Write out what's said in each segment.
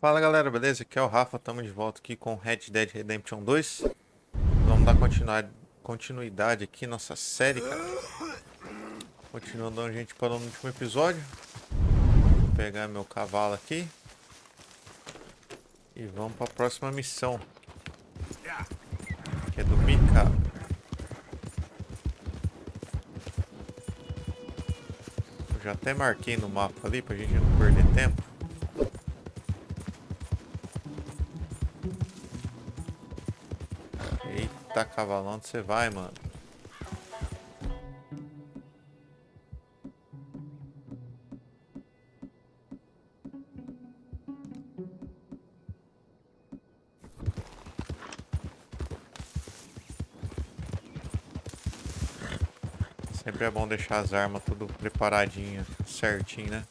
Fala galera, beleza? Aqui é o Rafa, estamos de volta aqui com Red Dead Redemption 2. Vamos dar continuidade aqui nossa série, cara. Continuando onde a gente parou no último episódio. Vou pegar meu cavalo aqui. E vamos para a próxima missão. Que é do Mika. Eu já até marquei no mapa ali pra gente não perder tempo. Eita, cavalão, onde você vai, mano? Sempre é bom deixar as armas tudo preparadinho, certinho, né?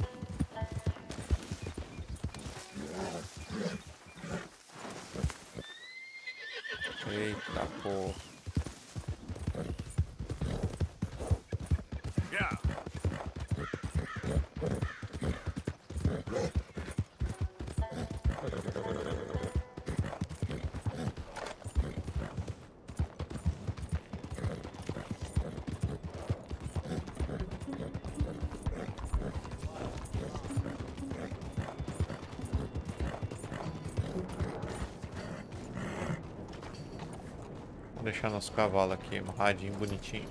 Eita porra. Vou deixar nosso cavalo aqui, amarradinho, bonitinho.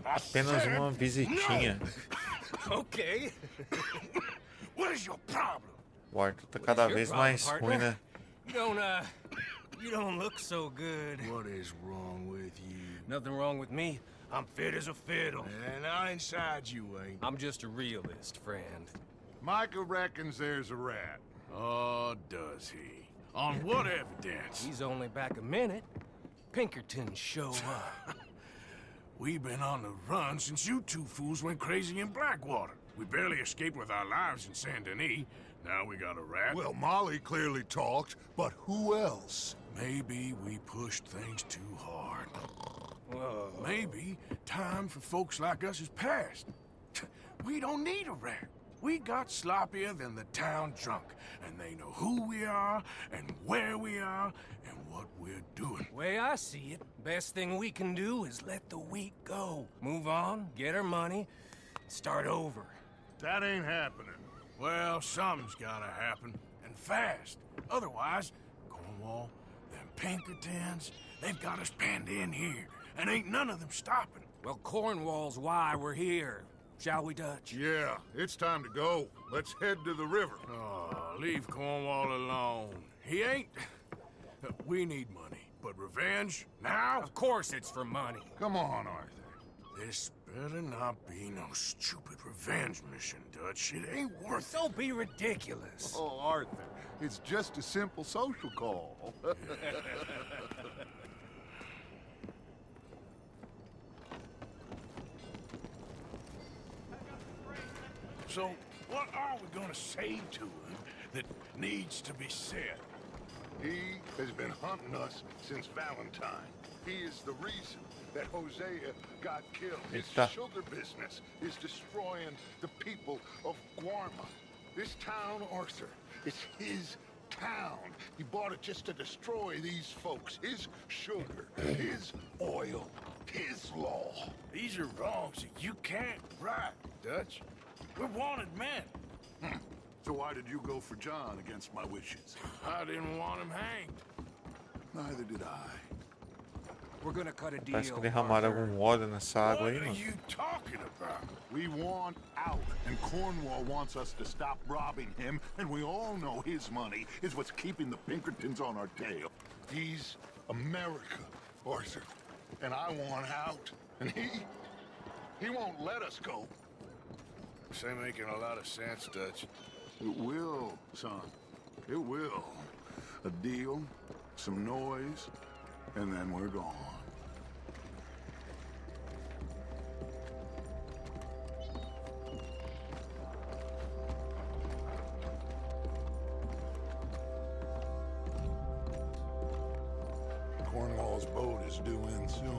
Apenas uma visitinha. Okay. What is your problem? O Arthur tá cada vez mais ruim, né? You don't look so good. What is wrong with you? Nothing wrong with me. I'm fit as a fiddle. And I inside you ain't. I'm just a realist, friend. Micah reckons there's a rat. Oh, does he? On what evidence? He's only back a minute. Pinkerton show up. We've been on the run since you two fools went crazy in Blackwater. We barely escaped with our lives in Saint Denis. Now we got a rat. Well, Molly clearly talked, but who else? Maybe we pushed things too hard. Whoa. Maybe time for folks like us is past. We don't need a rat. We got sloppier than the town drunk, and they know who we are, and where we are, and what we're doing. Way I see it, best thing we can do is let the week go. Move on, get our money, start over. That ain't happening. Well, something's gotta happen, and fast. Otherwise, Cornwall, them Pinkertons, they've got us penned in here, and ain't none of them stopping. Well, Cornwall's why we're here. Shall we, Dutch? Yeah, it's time to go. Let's head to the river. Oh, leave Cornwall alone. He ain't... We need money, but revenge, now? Of course it's for money. Come on, Arthur. This better not be no stupid revenge mission, Dutch. It ain't worth it. Don't be ridiculous. Oh, Arthur, it's just a simple social call. So, what are we gonna say to him that needs to be said? He has been hunting us since Valentine. He is the reason that Hosea got killed. His Eita. sugar business is destroying the people of Guarma. This town, Arthur, it's his town. He bought it just to destroy these folks. His sugar, his oil, his law. These are wrongs that you can't right, Dutch. We're wanted men. So why did you go for John against my wishes? I didn't want him hanged. Neither did I. We're gonna cut a deal. Parece que derramaram Arthur. algum óleo nessa água What aí, are mano. you talking about? We want out, and Cornwall wants us to stop robbing him, and we all know his money is what's keeping the Pinkertons on our tail. He's America, Arthur, and I want out, and he won't let us go. This ain't making a lot of sense, Dutch. It will, son. It will. A deal, some noise, and then we're gone. Cornwall Cornwall's boat is due in soon.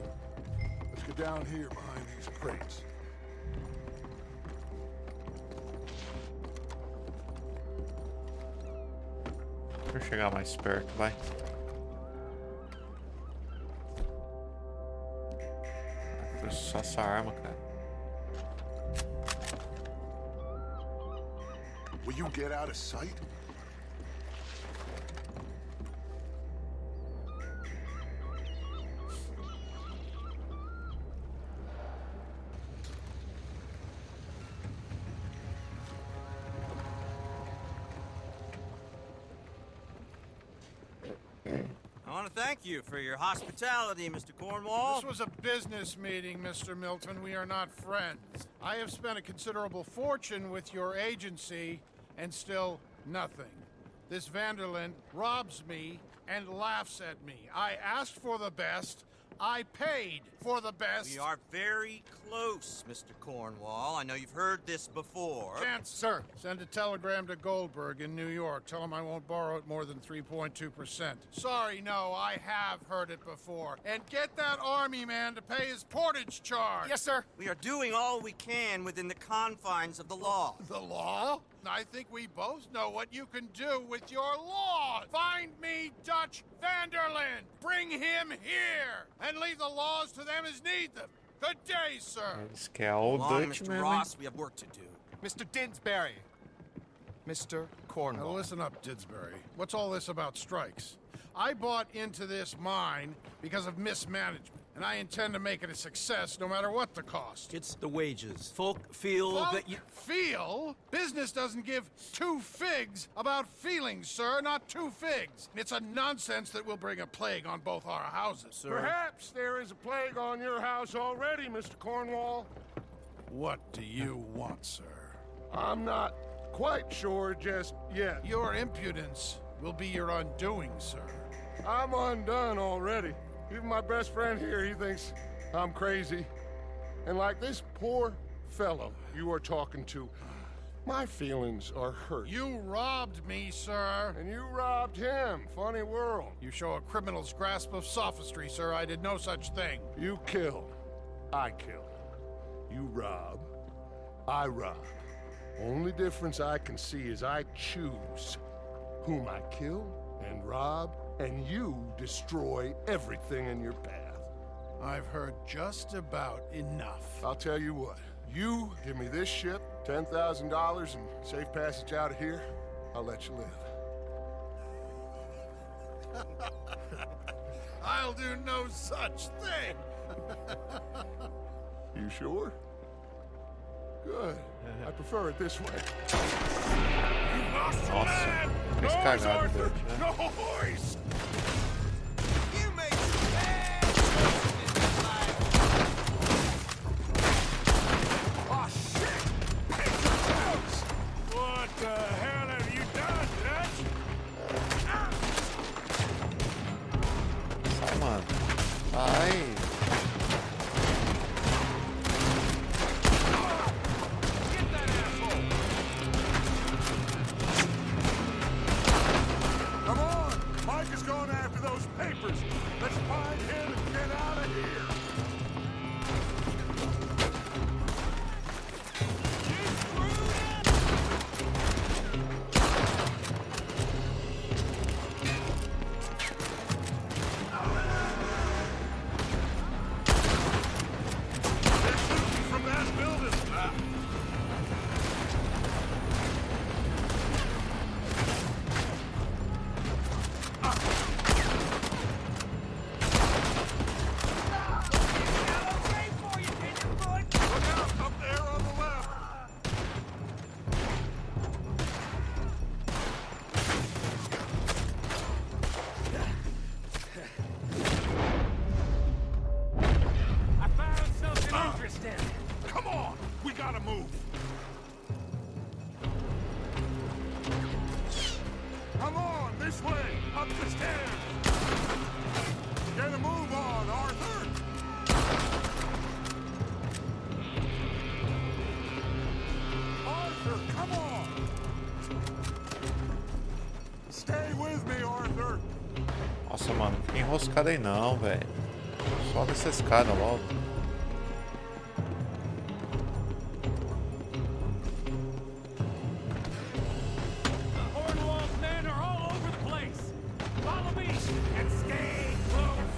Let's get down here behind these crates. Deixa eu chegar mais perto, vai. Foi só essa arma, cara. Will you get out of sight? I want to thank you for your hospitality, Mr. Cornwall. This was a business meeting, Mr. Milton. We are not friends. I have spent a considerable fortune with your agency, and still nothing. This Vanderlyn robs me and laughs at me. I asked for the best. I paid for the best. We are very close, Mr. Cornwall. I know you've heard this before. Chance, sir. Send a telegram to Goldberg in New York. Tell him I won't borrow it more than 3.2%. Sorry, no, I have heard it before. And get that army man to pay his portage charge. Yes, sir. We are doing all we can within the confines of the law. The law? I think we both know what you can do with your law. Find me Dutch Vanderlyn. Bring him here. And leave the laws to them as need them. Good day, sir. Esse que é o Long, Dutch Mr. mesmo, hein? Ross, we have work to do. Mr. Didsbury. Mr. Cornwall. Now listen up, Didsbury. What's all this about strikes? I bought into this mine because of mismanagement, and I intend to make it a success no matter what the cost. It's the wages. Folk feel that you... Feel? Business doesn't give two figs about feelings, sir, not two figs. It's a nonsense that will bring a plague on both our houses, sir. Perhaps there is a plague on your house already, Mr. Cornwall. What do you want, sir? I'm not quite sure just yet. Your impudence will be your undoing, sir. I'm undone already. Even my best friend here, he thinks I'm crazy. And like this poor fellow you are talking to, my feelings are hurt. You robbed me, sir. And you robbed him. Funny world. You show a criminal's grasp of sophistry, sir. I did no such thing. You kill. I kill. You rob. I rob. Only difference I can see is I choose whom I kill and rob, and you destroy everything in your path. I've heard just about enough. I'll tell you what. You give me this ship, $10,000, and safe passage out of here, I'll let you live. I'll do no such thing. You sure? Good. I prefer it this way. Nossa, fez cagada, Dutch, né? Noise! You make bad choices in this life. Oh, shit! House! What the hell have you done, Dutch? Sai, mano. Sai. Come on! Mike is going after those papers. Let's find him and get out of here. Nossa, mano, fica enroscado aí não, velho. Sobe essa escada logo. Cornwall's men are all over the place. Follow me and stay close.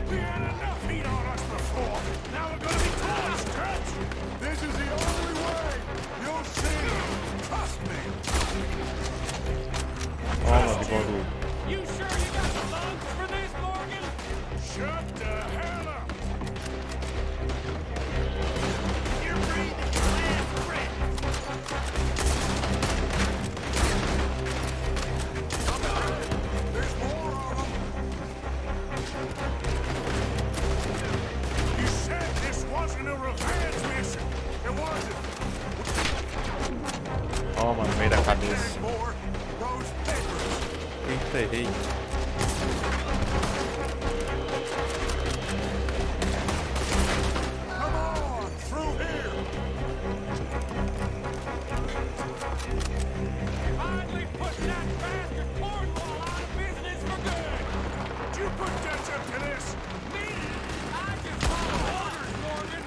We had enough heat on us before. Now we're gonna be tossed, Dutch. This is the only way. You'll see. Trust me. Toma, bigode. You sure you got the lungs for this, Morgan? Shut the hell up. You're breathing your last breath. There's more of them. You said this wasn't a revenge mission. It wasn't. Toma, no meio da cabeça. For those papers. Eita, errei. Come on, through here. Finally put that bastard Cornwall out of business for good. Did you put Dutch up to this? Me? I just follow orders, Morgan.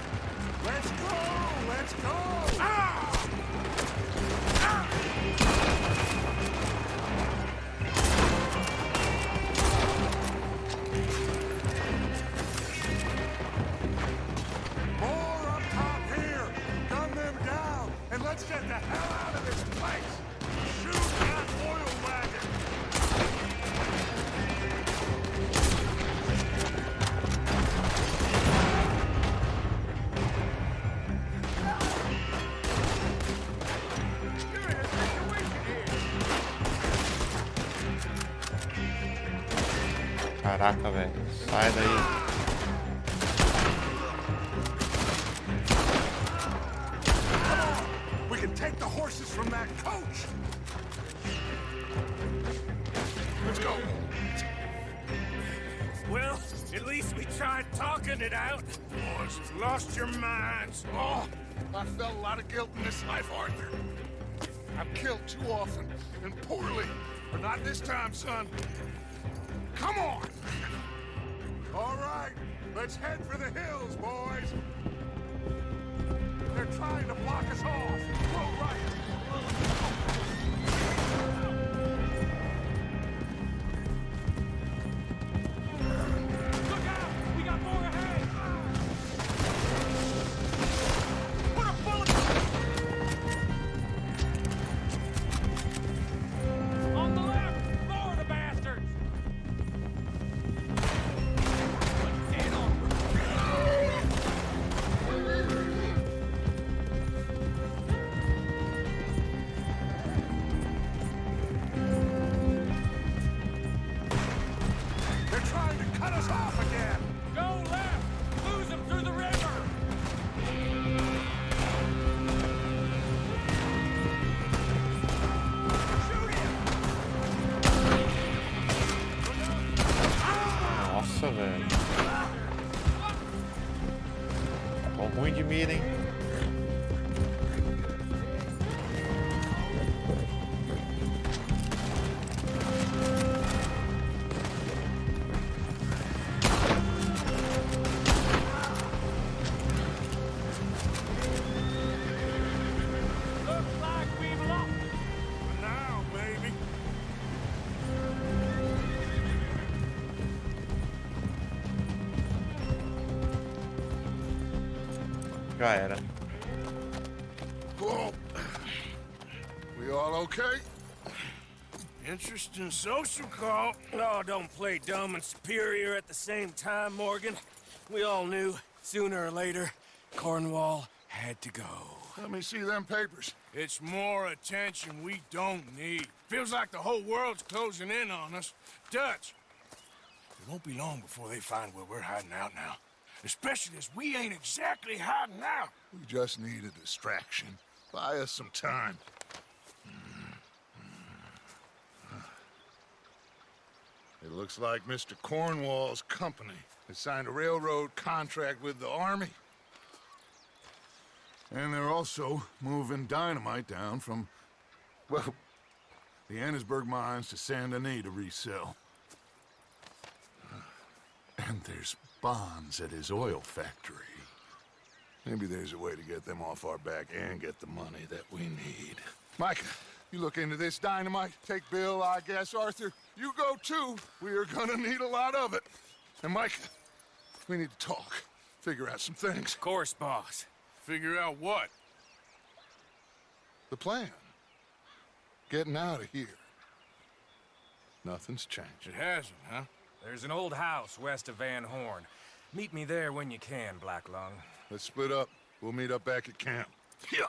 Let's go! Let's go! Ah! Ah! More up top here! Gun them down! And let's get the hell out of this place! Shoot that oil wagon! Caraca, velho. Sai daí. We can take the horses from that coach! Let's go! Well, at least we tried talking it out. Boys, you've lost your minds. Oh, I felt a lot of guilt in this life, Arthur. I've killed too often and poorly, but not this time, son. Come on! All right, let's head for the hills, boys. They're trying to block us off. Go right. Look out! We got more ahead! Put a bullet on the left! Lower the bastards! Get on! They're trying to cut us off again. Go left! Lose them through the river! Shoot him! Nossa, velho. Tá ruim de mira, hein? Looks like we've lost. Now, baby. Já era. Whoa. We all okay? Interesting social call. Oh, don't play dumb and superior at the same time, Morgan. We all knew, sooner or later, Cornwall had to go. Let me see them papers. It's more attention we don't need. Feels like the whole world's closing in on us. Dutch, it won't be long before they find where we're hiding out now. Especially as we ain't exactly hiding out. We just need a distraction. Buy us some time. It looks like Mr. Cornwall's company has signed a railroad contract with the army. And they're also moving dynamite down from, well, the Annesburg mines to Saint Denis to resell. And there's bonds at his oil factory. Maybe there's a way to get them off our back and get the money that we need. Mike, you look into this dynamite. Take Bill, I guess. Arthur, you go too. We are gonna need a lot of it. And Mike, we need to talk. Figure out some things. Of course, boss. Figure out what? The plan. Getting out of here. Nothing's changed. It hasn't, huh? There's an old house west of Van Horn. Meet me there when you can, Black Lung. Let's split up. We'll meet up back at camp. Yeah.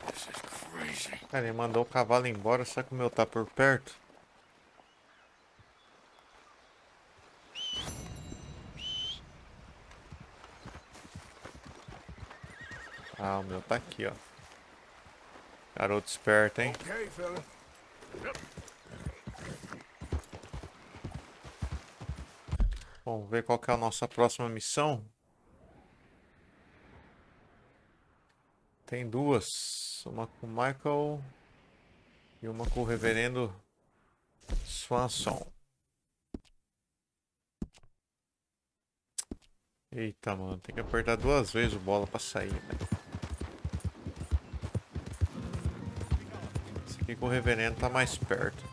This is crazy. Cara, ele mandou o cavalo embora, só que o meu tá por perto. Ah, o meu tá aqui, ó. Garoto esperto, hein? Okay, fella. Vamos ver qual que é a nossa próxima missão. Tem duas. Uma com o Michael e uma com o reverendo Swanson. Eita, mano. Tem que apertar duas vezes o bola pra sair, né? Esse aqui com o reverendo tá mais perto.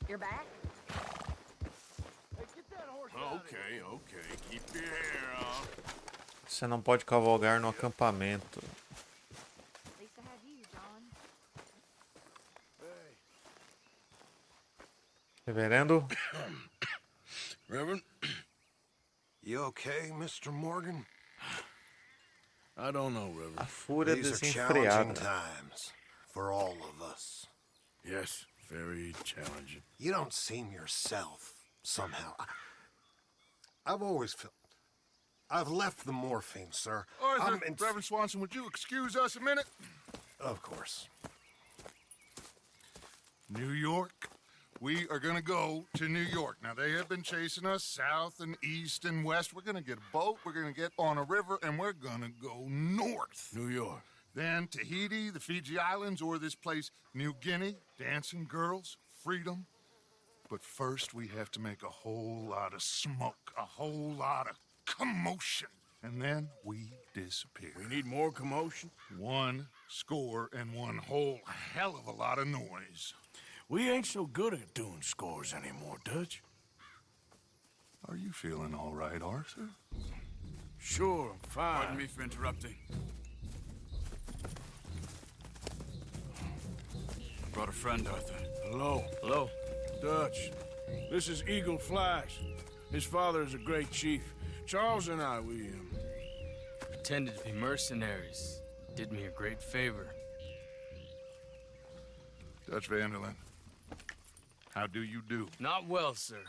You're back? Okay, okay. Keep your hair on. Você não pode cavalgar no acampamento. At least I have you, John. Reverendo? Reverend? You okay, Mr. Morgan? I don't know, Reverend. A fúria These are challenging desenfreada. times for all of us. Yes, very challenging. You don't seem yourself, somehow. I've always felt... I've left the morphine, sir. Arthur, Reverend Swanson, would you excuse us a minute? Of course. New York. We are gonna go to New York. Now, they have been chasing us south and east and west. We're gonna get a boat, we're gonna get on a river, and we're gonna go north. New York. Then Tahiti, the Fiji Islands, or this place, New Guinea, dancing girls, freedom. But first, we have to make a whole lot of smoke, a whole lot of commotion. And then we disappear. We need more commotion. One score and one whole hell of a lot of noise. We ain't so good at doing scores anymore, Dutch. Are you feeling all right, Arthur? Sure, I'm fine. Pardon me for interrupting. I brought a friend, Arthur. Hello. Hello. Dutch. This is Eagle Flash. His father is a great chief. Charles and I, we pretended to be mercenaries. Did me a great favor. Dutch Vanderlyn, how do you do? Not well, sir.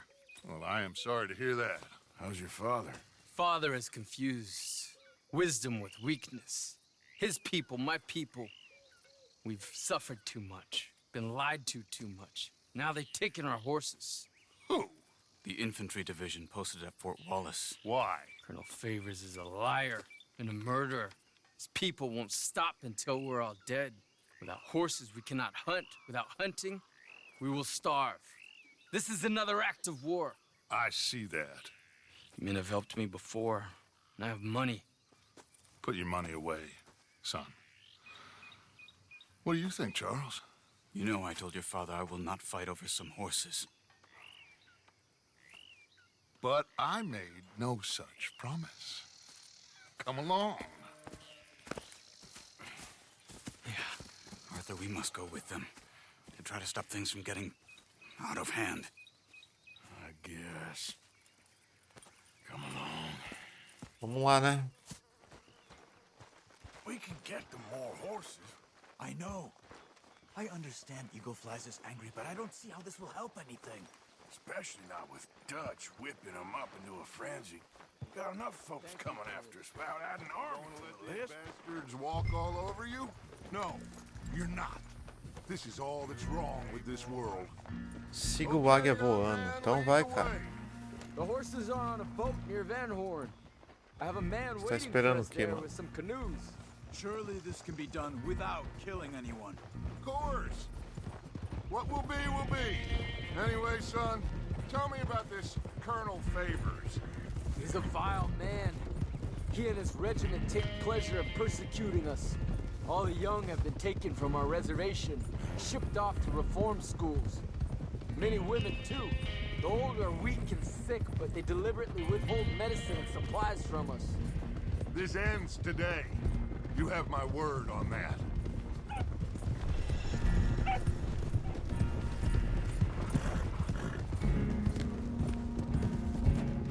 Well, I am sorry to hear that. How's your father? Father has confused wisdom with weakness. His people, my people. We've suffered too much. Been lied to too much. Now they've taken our horses. Who? The infantry division posted at Fort Wallace. Why? Colonel Favors is a liar and a murderer. His people won't stop until we're all dead. Without horses, we cannot hunt. Without hunting, we will starve. This is another act of war. I see that. Men have helped me before, and I have money. Put your money away, son. What do you think, Charles? You know I told your father I will not fight over some horses. But I made no such promise. Come along. Yeah, Arthur, we must go with them to try to stop things from getting out of hand. I guess. Come along. Vamos lá, né? We can get them more horses. I know. I understand Eagle Flies is angry, but I don't see how this will help anything. Especially not with Dutch whipping them up into a frenzy. Got enough folks coming after us without adding army to the list. Bastards walk all over you? No, you're not. This is all that's wrong with this world. Siga o águia voando. Então vai, cara. The horses are on a boat near Van Horn. I have a man Você tá waiting for esperando o us quê, there mano? with some canoes. Surely this can be done without killing anyone. Of course. What will be. Anyway, son, tell me about this Colonel Favors. He's a vile man. He and his regiment take pleasure in persecuting us. All the young have been taken from our reservation, shipped off to reform schools. Many women, too. The old are weak and sick, but they deliberately withhold medicine and supplies from us. This ends today. You have my word on that.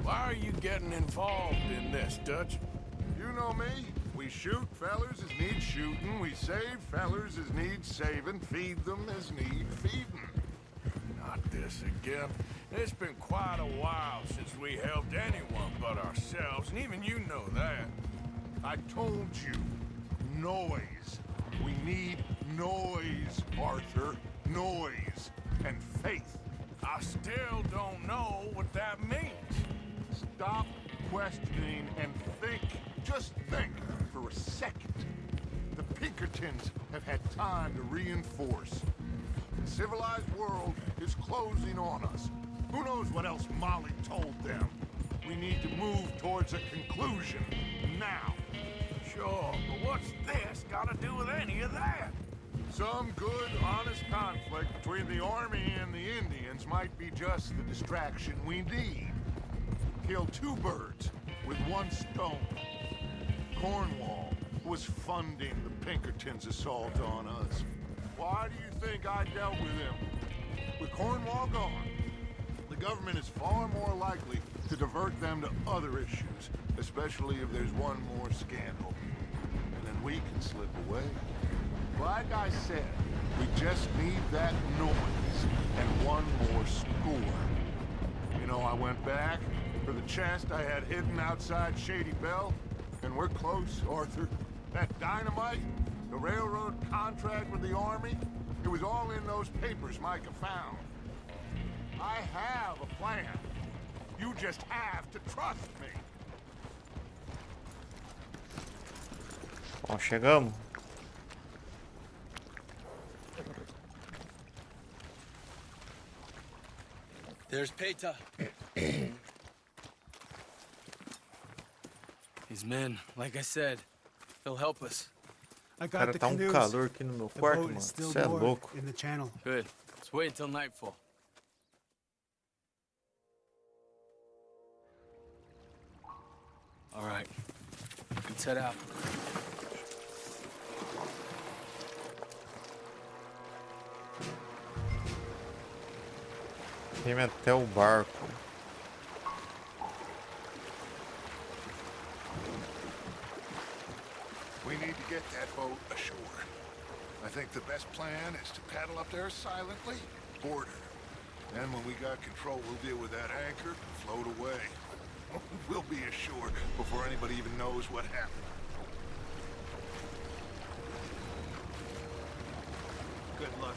Why are you getting involved in this, Dutch? You know me. We shoot fellers as need shooting. We save fellers as need saving. Feed them as need feeding. Not this again. It's been quite a while since we helped anyone but ourselves, and even you know that. I told you. Noise. We need noise, Arthur. Noise. And faith. I still don't know what that means. Stop questioning and think. Just think for a second. The Pinkertons have had time to reinforce. The civilized world is closing on us. Who knows what else Molly told them? We need to move towards a conclusion now. Sure, but what's this got to do with any of that? Some good, honest conflict between the army and the Indians might be just the distraction we need. Kill two birds with one stone. Cornwall was funding the Pinkertons' assault on us. Why do you think I dealt with him? With Cornwall gone, the government is far more likely to divert them to other issues, especially if there's one more scandal. And then we can slip away. Like I said, we just need that noise and one more score. You know, I went back for the chest I had hidden outside Shady Bell, and we're close, Arthur. That dynamite, the railroad contract with the army, it was all in those papers Micah found. I have a plan. You just have to trust me. Bom, chegamos. There's Peta. These men, like I said, they'll help us. Cara, tá um calor aqui no meu quarto, mano. Você é louco. In the channel. Good. Let's wait until nightfall. All right. Let's head out. Tem até o barco. We need to get that boat ashore. I think the best plan is to paddle up there silently, board her. Then when we got control, we'll deal with that anchor and float away. We'll be ashore before anybody even knows what happened. Good luck.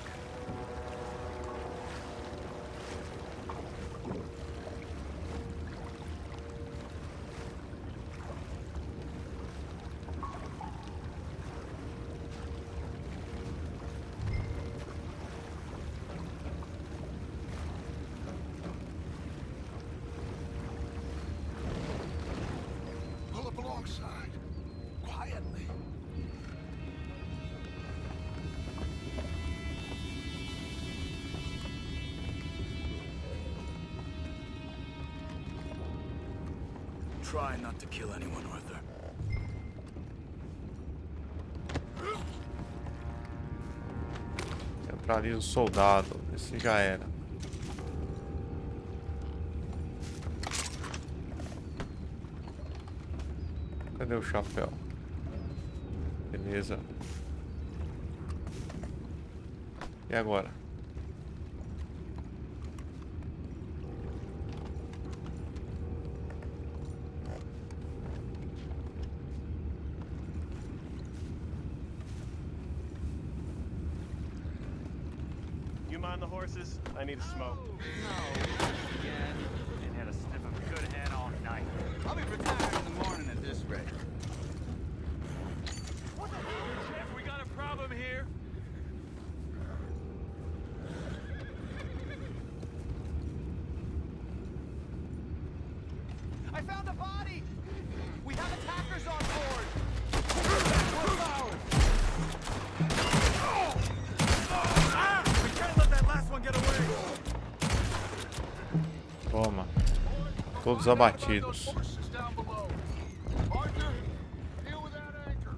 Pull up alongside, quietly. Try not to kill anyone, Arthur. Centraliza o soldado. Esse já era. Cadê o chapéu? Beleza. E agora? mind the horses? I need a smoke. No, again. Ain't had a sniff of good hen all night. I'll be retired in the morning at this rate. What the hell, Jeff? We got a problem here. I found a body! We have attackers on board! We can't let that last one get away! Toma. Todos abatidos. Arthur, deal with that anchor.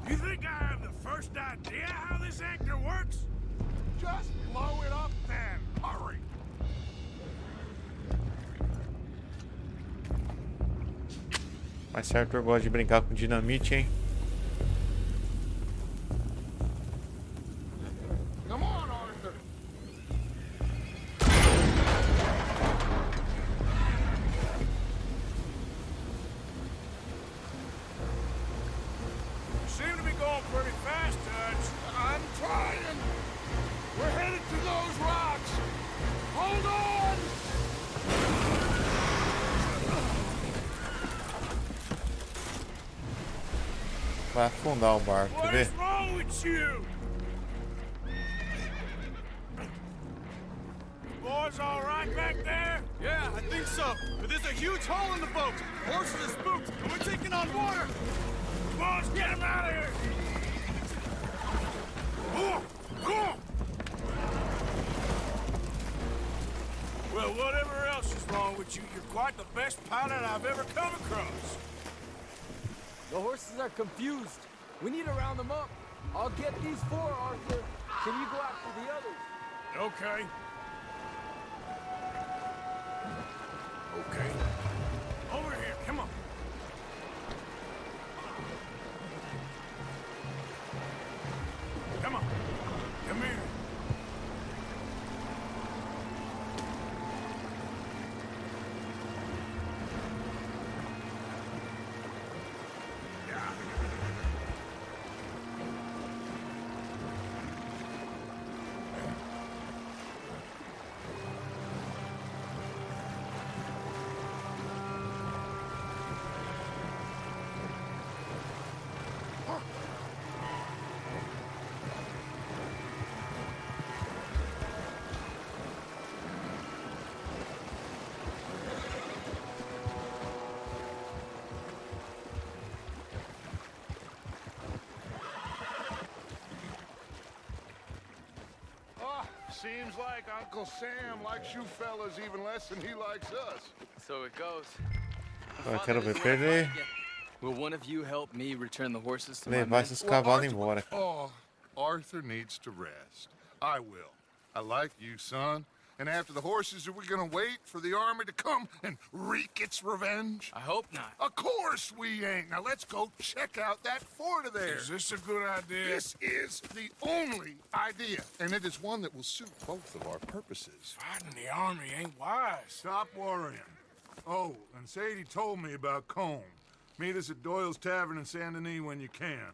You think I have the first idea how this anchor works? Just blow it up then. Hurry. Mas certo, eu gosto de brincar com dinamite, hein? Come on, Arthur. You seem to be going pretty fast, Dutch. I'm trying. We're headed to those rocks. Hold on. Vai afundar o barco, quer What ver? is wrong with you? Boys all right back there? Yeah, I think so. But there's a huge hole in the boat. Horses are spooked, and we're taking on water. Boys, get him out of here! Well, whatever else is wrong with you, you're quite the best pilot I've ever come across. The horses are confused. We need to round them up. I'll get these four, Arthur. Can you go after the others? Okay. Okay. Over here, come on. Come on. Come here. Seems like Uncle Sam likes you fellas even less than he likes us. So it goes. Eu quero ver perder. Will one of you help me return the horses to my Levar men? esses cavalos embora, cara. Oh, Arthur needs to rest. I will. I like you, son. And after the horses, are we gonna wait for the army to come and wreak its revenge? I hope not. Of course we ain't. Now let's go check out that fort of theirs. Is this a good idea? This is the only idea, and it is one that will suit both of our purposes. Fighting the army ain't wise. Stop worrying. Oh, and Sadie told me about Combe. Meet us at Doyle's Tavern in Saint Denis when you can.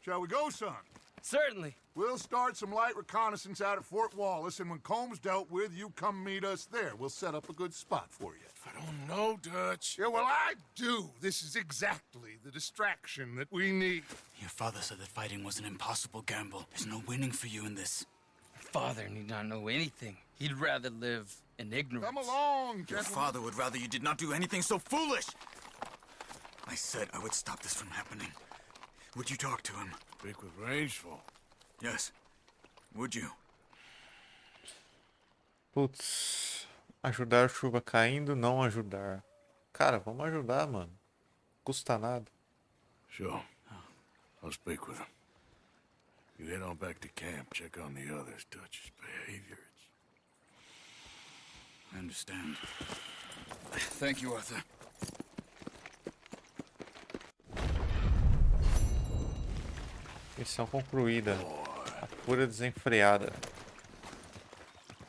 Shall we go, son? Certainly. We'll start some light reconnaissance out at Fort Wallace, and when Combs dealt with, you come meet us there. We'll set up a good spot for you. I don't know, Dutch. Yeah, well, I do. This is exactly the distraction that we need. Your father said that fighting was an impossible gamble. There's no winning for you in this. Father need not know anything. He'd rather live in ignorance. Come along, Your gentlemen. father would rather you did not do anything so foolish. I said I would stop this from happening. Would you talk to him? Speak with Rangeful. Yes. Would you? Putz. Ajudar chuva caindo, não ajudar. Cara, vamos ajudar, mano. Custa nada. Sure. I'll speak with him. You head on back to camp, check on the others. Dutch's behavior. I understand. Thank you, Arthur. Missão concluída. A cura desenfreada.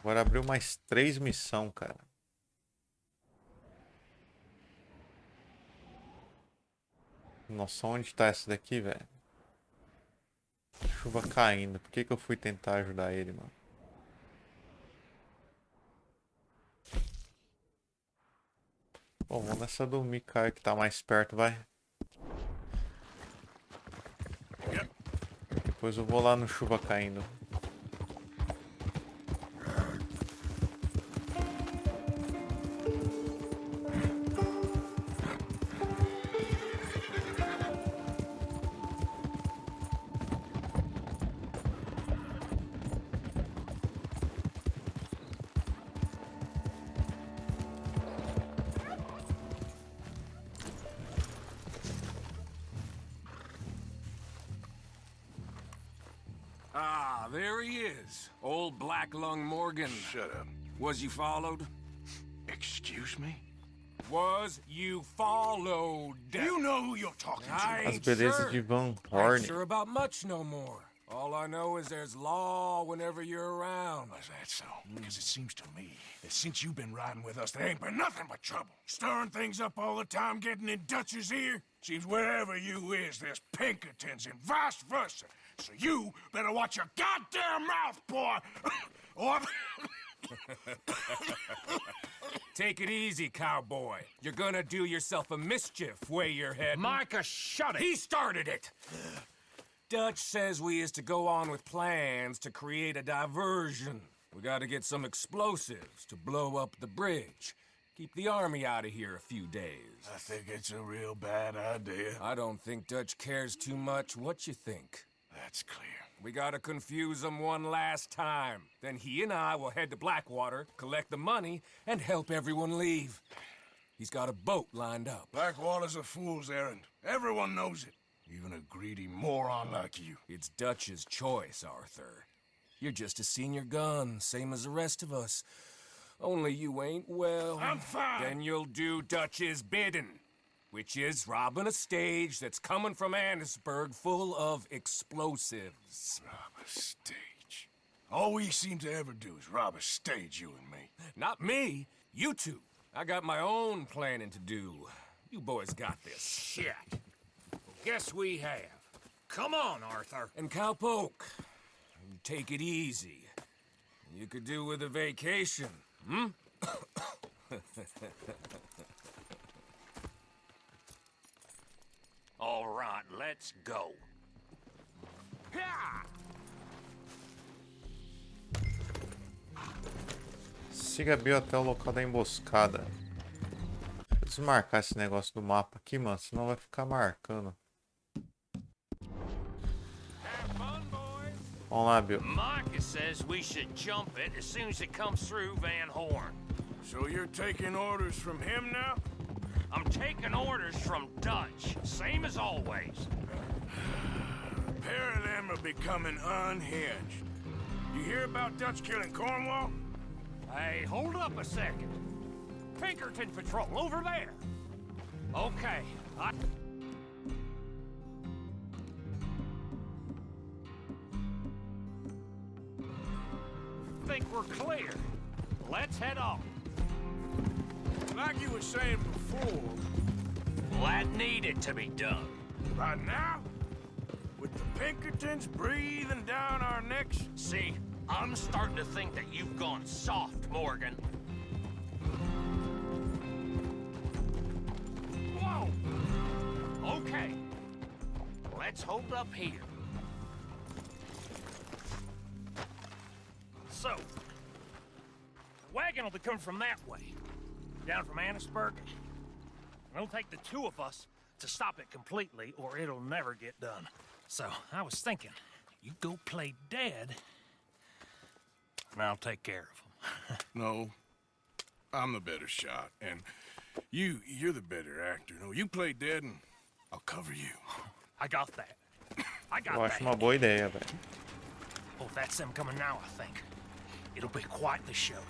Agora abriu mais 3 missões, cara. Nossa, onde tá essa daqui, velho? Chuva caindo. Por que que eu fui tentar ajudar ele, mano? Bom, vamos nessa dormir, cara, que tá mais perto, vai. Depois eu vou lá no chuva caindo. Ah, there he is. Old Black Lung Morgan. Shut up. Was you followed? Excuse me? Was you followed? You know who you're talking to. I As ain't belezas sure. de Van I ain't Horn. sure about much no more. All I know is there's law whenever you're around. Is that so? Because it seems to me that since you've been riding with us, there ain't been nothing but trouble. Stirring things up all the time, getting in Dutch's ear. Seems wherever you is, there's Pinkertons and vice versa. So you better watch your goddamn mouth, boy! Or... Take it easy, cowboy. You're gonna do yourself a mischief where you're heading. Micah, shut it! He started it! Dutch says we is to go on with plans to create a diversion. We gotta get some explosives to blow up the bridge. Keep the army out of here a few days. I think it's a real bad idea. I don't think Dutch cares too much what you think. That's clear. We gotta confuse him one last time. Then he and I will head to Blackwater, collect the money, and help everyone leave. He's got a boat lined up. Blackwater's a fool's errand. Everyone knows it. Even a greedy moron like you. It's Dutch's choice, Arthur. You're just a senior gun, same as the rest of us. Only you ain't well. I'm fine. Then you'll do Dutch's bidding, which is robbing a stage that's coming from Annisburg full of explosives. Rob a stage. All we seem to ever do is rob a stage, you and me. Not me, you two. I got my own planning to do. You boys got this. Shit. Guess we have. Come on, Arthur. And Cowpoke, take it easy. You could do with a vacation, hmm? All right, let's go. Siga Bill até o local da emboscada. Vou desmarcar esse negócio do mapa aqui, mano, senão vai ficar marcando. Vamos lá, Bill. Micah says we should jump it as soon as it comes through Van Horn. So you're taking orders from him now? I'm taking orders from Dutch, same as always. A pair of them are becoming unhinged. You hear about Dutch killing Cornwall? Hey, hold up a second. Pinkerton Patrol, over there. Okay, I... think we're clear. Let's head off. Like you were saying before... Well, that needed to be done. Right now? With the Pinkertons breathing down our necks? See, I'm starting to think that you've gone soft, Morgan. Whoa! Okay. Let's hold up here. So, the wagon will be coming from that way, down from Annisburg. It'll take the two of us to stop it completely, or it'll never get done. So, I was thinking, you go play dead, and I'll take care of him. No, I'm the better shot, and you're the better actor. No, you play dead, and I'll cover you. I got that. I got Eu that. acho uma boa ideia, velho. Oh, that's them coming now, I think. It'll be quite the show.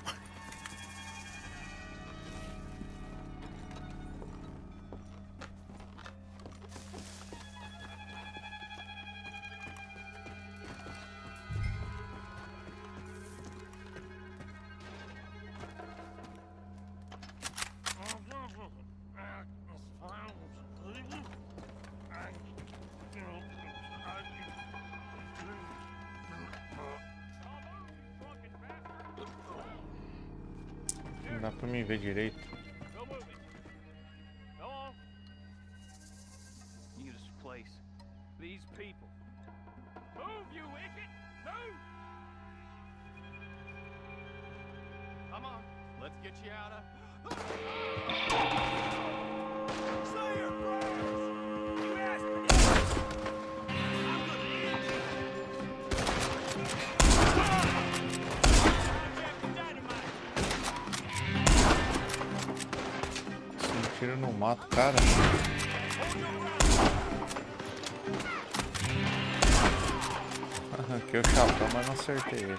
Não dá pra me ver direito. Go moving. Go on. You this place. These people. Move, you wicked! Move! Come on, let's get you out of... Say your prayers! You asked me to... I'm gonna end you! Se um tiro não mata o cara. Arranquei o chapéu, mas não acertei ele.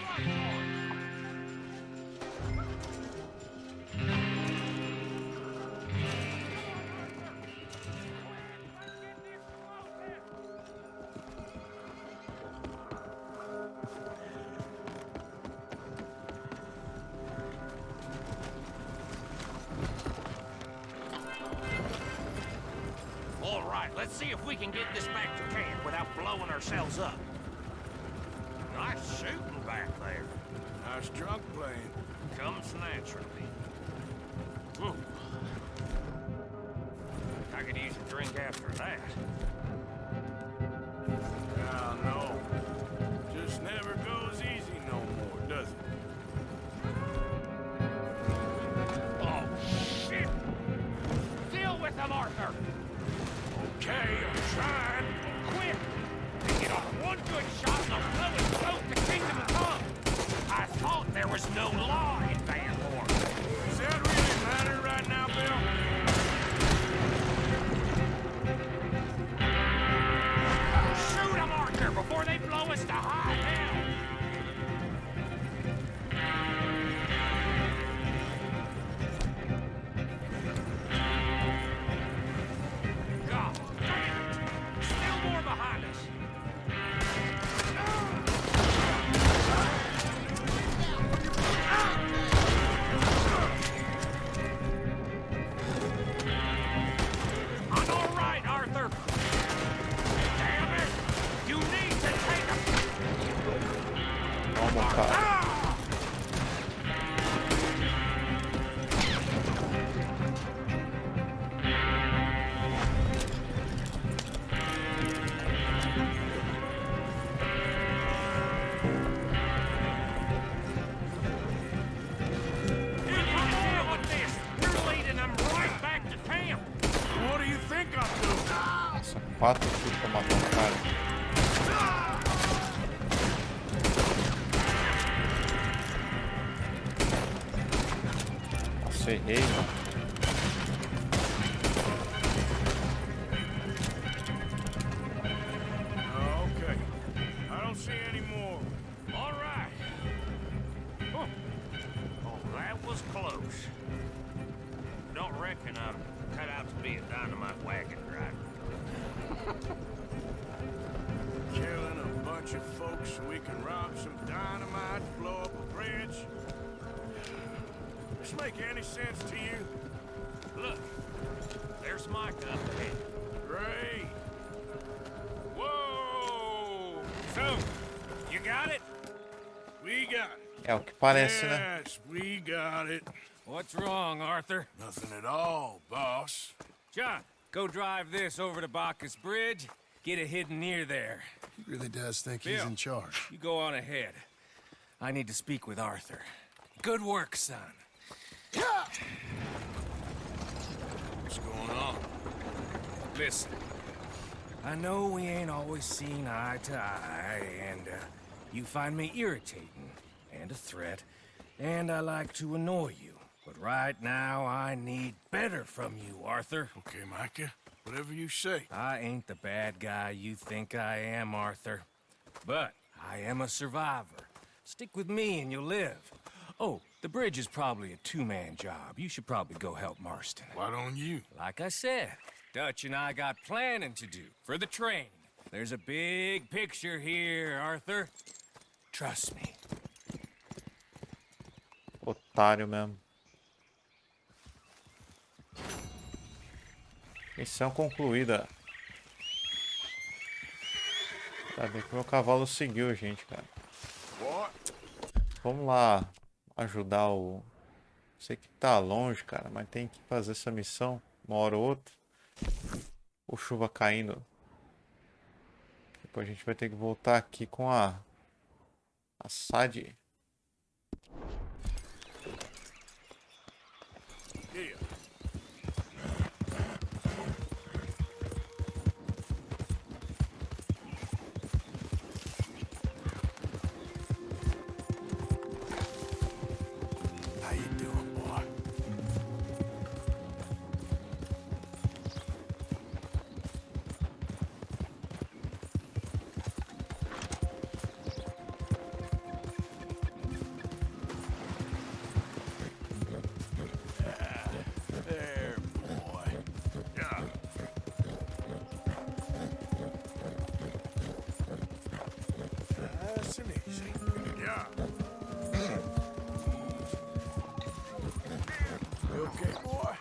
All right, let's see if we can get this back to camp without blowing ourselves up. Nice shooting back there. Nice drunk playing. Comes naturally. Whew. I could use a drink after that. Ah, no. Just never goes easy no more, does it? Oh, shit! Deal with them, Arthur! Okay, I'm trying. Quick! They get off one good shot and they'll blow us both to kingdom come! I thought there was no law in Van Horn. Does that really matter right now, Bill? Shoot them, Arthur, before they blow us to high hell! God damn it! Still more behind us! I'm all right, Arthur! Damn it! You need to take a... Vamos, cara. What do you think I'm doing? Nossa, 4 chutes pra matar um cara. Nossa, errei, mano. Okay. I don't see any more. All right. Oh, that was close. Don't reckon I'm cut out to be a dynamite wagon driver. Killing a bunch of folks so we can rob some dynamite, blow up a bridge. This make any sense to you? Look, there's Micah up ahead. Great. Whoa! So, you got it? We got it. É o que parece, né? Yes, we got it. What's wrong, Arthur? Nothing at all, boss. John, go drive this over to Bacchus Bridge. Get it hidden near there. He really does think he's Bill, in charge. You go on ahead. I need to speak with Arthur. Good work, son. What's going on? Listen, I know we ain't always seen eye to eye, and you find me irritating and a threat, and I like to annoy you. But right now, I need better from you, Arthur. Okay, Micah. Whatever you say. I ain't the bad guy you think I am, Arthur. But I am a survivor. Stick with me and you'll live. Oh, the bridge is probably a two-man job. You should probably go help Marston. Why don't you? Like I said, Dutch and I got planning to do for the train. There's a big picture here, Arthur. Trust me. Otário mesmo. Missão concluída. Tá bem que meu cavalo seguiu, gente, cara. Vamos lá ajudar o Sei que tá longe, cara, mas tem que fazer essa missão uma hora ou outra. Ou chuva caindo. Depois a gente vai ter que voltar aqui com a Sade. How you doing, boy? There, boy. Yeah. Nice and easy. Yeah. You okay, boy?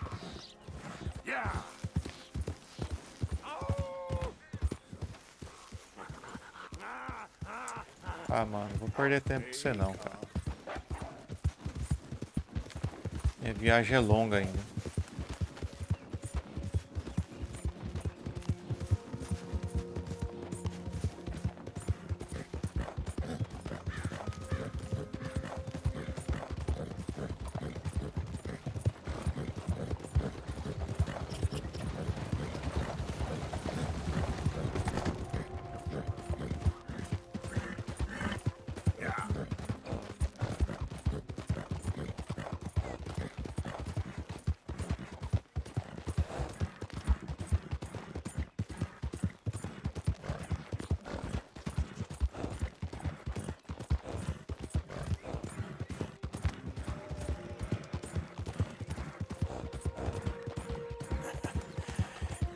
Yeah. Ah, mano, vou perder tempo com você não, cara. Minha viagem é longa ainda.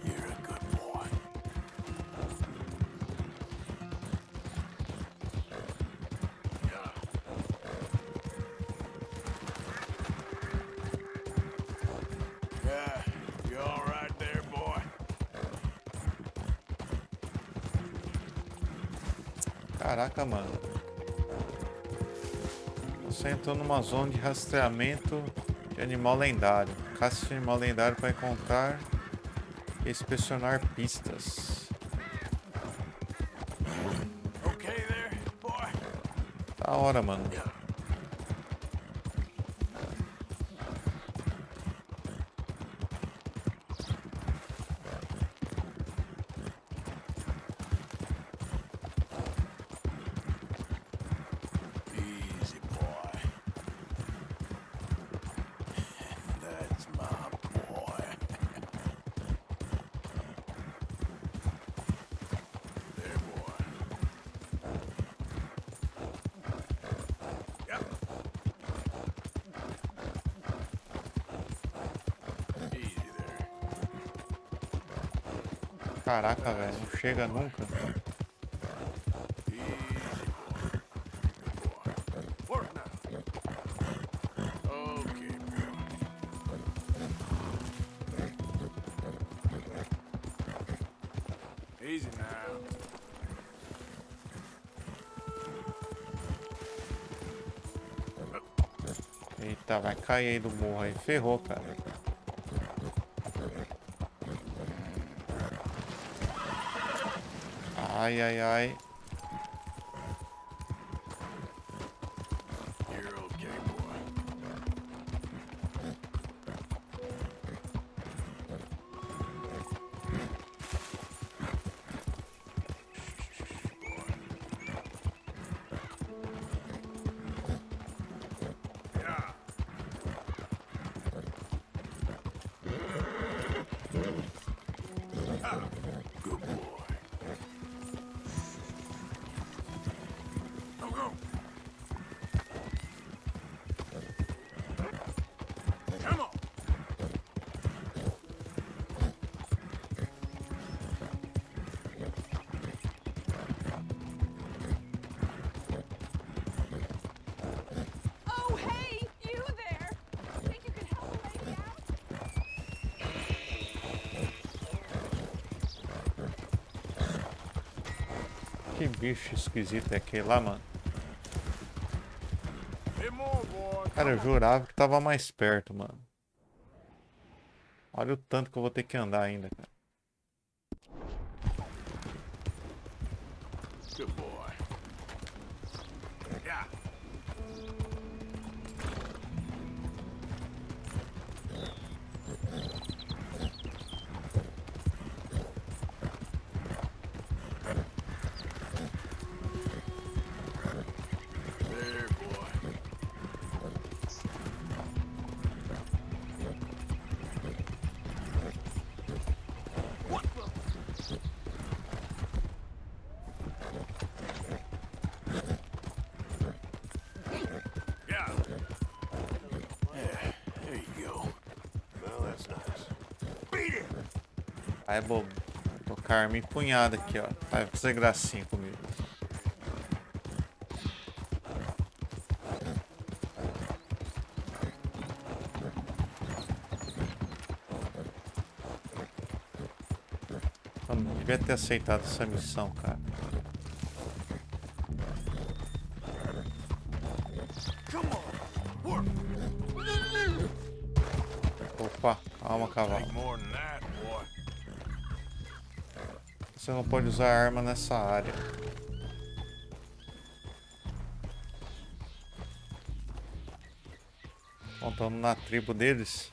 You're a good boy. Yeah, you all right there, boy? Caraca, mano. Você entrou numa zona de rastreamento de animal lendário. Caça de animal lendário para encontrar e inspecionar pistas. Okay there, boy? Da hora, mano. Easy, boy. That's my boy. There, boy. Yep. Easy there. Caraca, velho. Não chega nunca. Work now. Okay, boy. Easy now. Eita, vai cair aí do morro aí. Ferrou, cara. Ai, ai, ai. You're okay, boy. Yeah. Good boy. Go, go. Come on. Oh, hey, you there! Think you can help a lady out? Que bicho esquisito é aquele lá, mano. Bit more Cara, eu jurava que tava mais perto, mano. Olha o tanto que eu vou ter que andar ainda, cara. Good boy. Yeah. There, boy. What the? Yeah. Yeah, there you go. Well, that's nice. Beat it! Aí, bobo. Tô com a arma empunhada aqui, ó. Vai fazer gracinha comigo. Eu não devia ter aceitado essa missão, cara. Opa, calma, cavalo. Você não pode usar arma nessa área. Bom, estamos na tribo deles.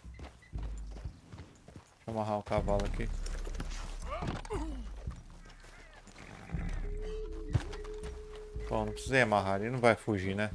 Deixa eu amarrar o cavalo aqui. Bom, não precisei amarrar, ele não vai fugir, né?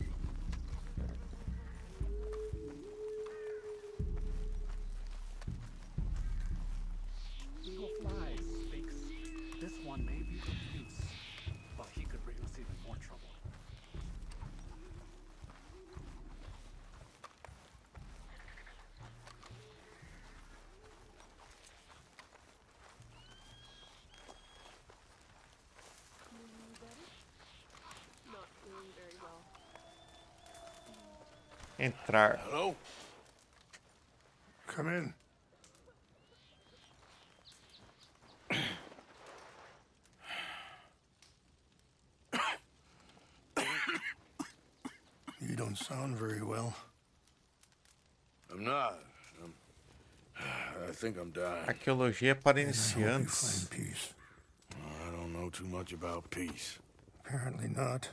Entrar. Hello? Come in. You don't sound very well. I'm not. I think I'm dying. Arqueologia para iniciantes. I don't know too much about peace. Apparently not.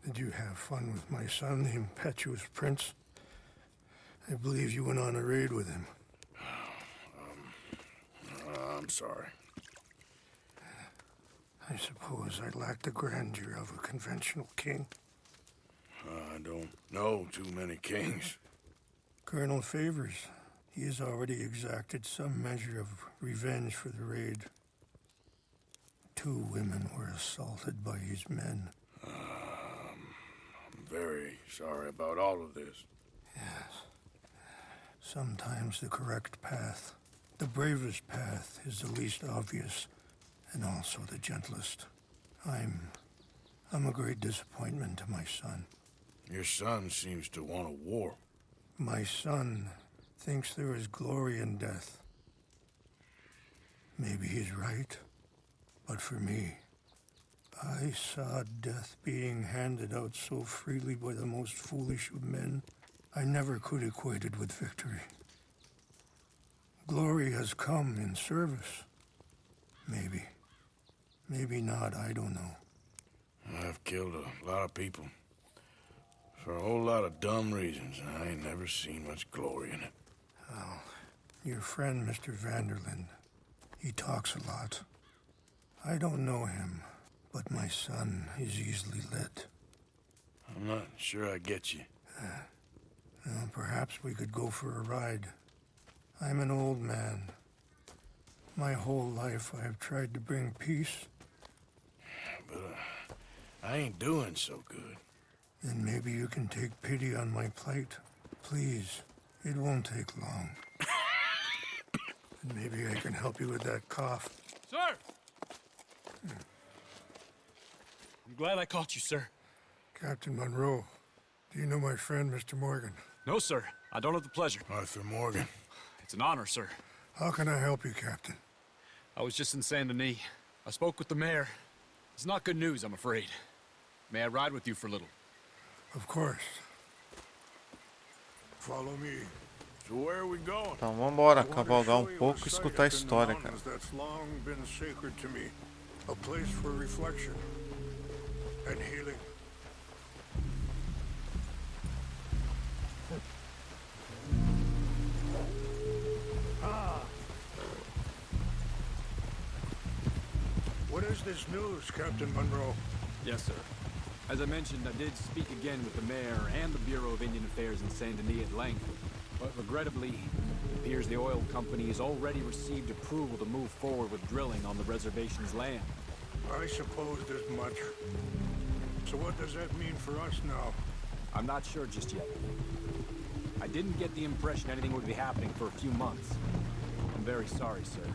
Did you have fun with my son, the impetuous prince? I believe you went on a raid with him. I'm sorry. I suppose I lack the grandeur of a conventional king. I don't know too many kings. Colonel Favors, he has already exacted some measure of revenge for the raid. 2 women were assaulted by his men. I'm very sorry about all of this. Yes. Sometimes the correct path, the bravest path, is the least obvious, and also the gentlest. I'm a great disappointment to my son. Your son seems to want a war. My son thinks there is glory in death. Maybe he's right, but for me, I saw death being handed out so freely by the most foolish of men, I never could equate it with victory. Glory has come in service. Maybe. Maybe not, I don't know. I've killed a lot of people. For a whole lot of dumb reasons, and I ain't never seen much glory in it. Well, your friend, Mr. Vanderlyn, he talks a lot. I don't know him, but my son is easily led. I'm not sure I get you. Well, perhaps we could go for a ride. I'm an old man. My whole life I have tried to bring peace. But I ain't doing so good. Then maybe you can take pity on my plight. Please, it won't take long. And maybe I can help you with that cough. Sir! I'm glad I caught you, sir. Captain Monroe, do you know my friend, Mr. Morgan? No, sir. I don't have the pleasure. Arthur Morgan. It's an honor, sir. How can I help you, Captain? I was just in Saint Denis. I spoke with the mayor. It's not good news, I'm afraid. May I ride with you for a little? Of course. Follow me. So where are we going? Então vamos embora, cavalgar pouco e escutar a história, cara. That's long been sacred to me. A place for reflection and healing. What is this news, Captain Monroe? Yes, sir. As I mentioned, I did speak again with the mayor and the Bureau of Indian Affairs in Saint Denis at length. But regrettably, it appears the oil company has already received approval to move forward with drilling on the reservation's land. I supposed as much. So what does that mean for us now? I'm not sure just yet. I didn't get the impression anything would be happening for a few months. I'm very sorry, sir.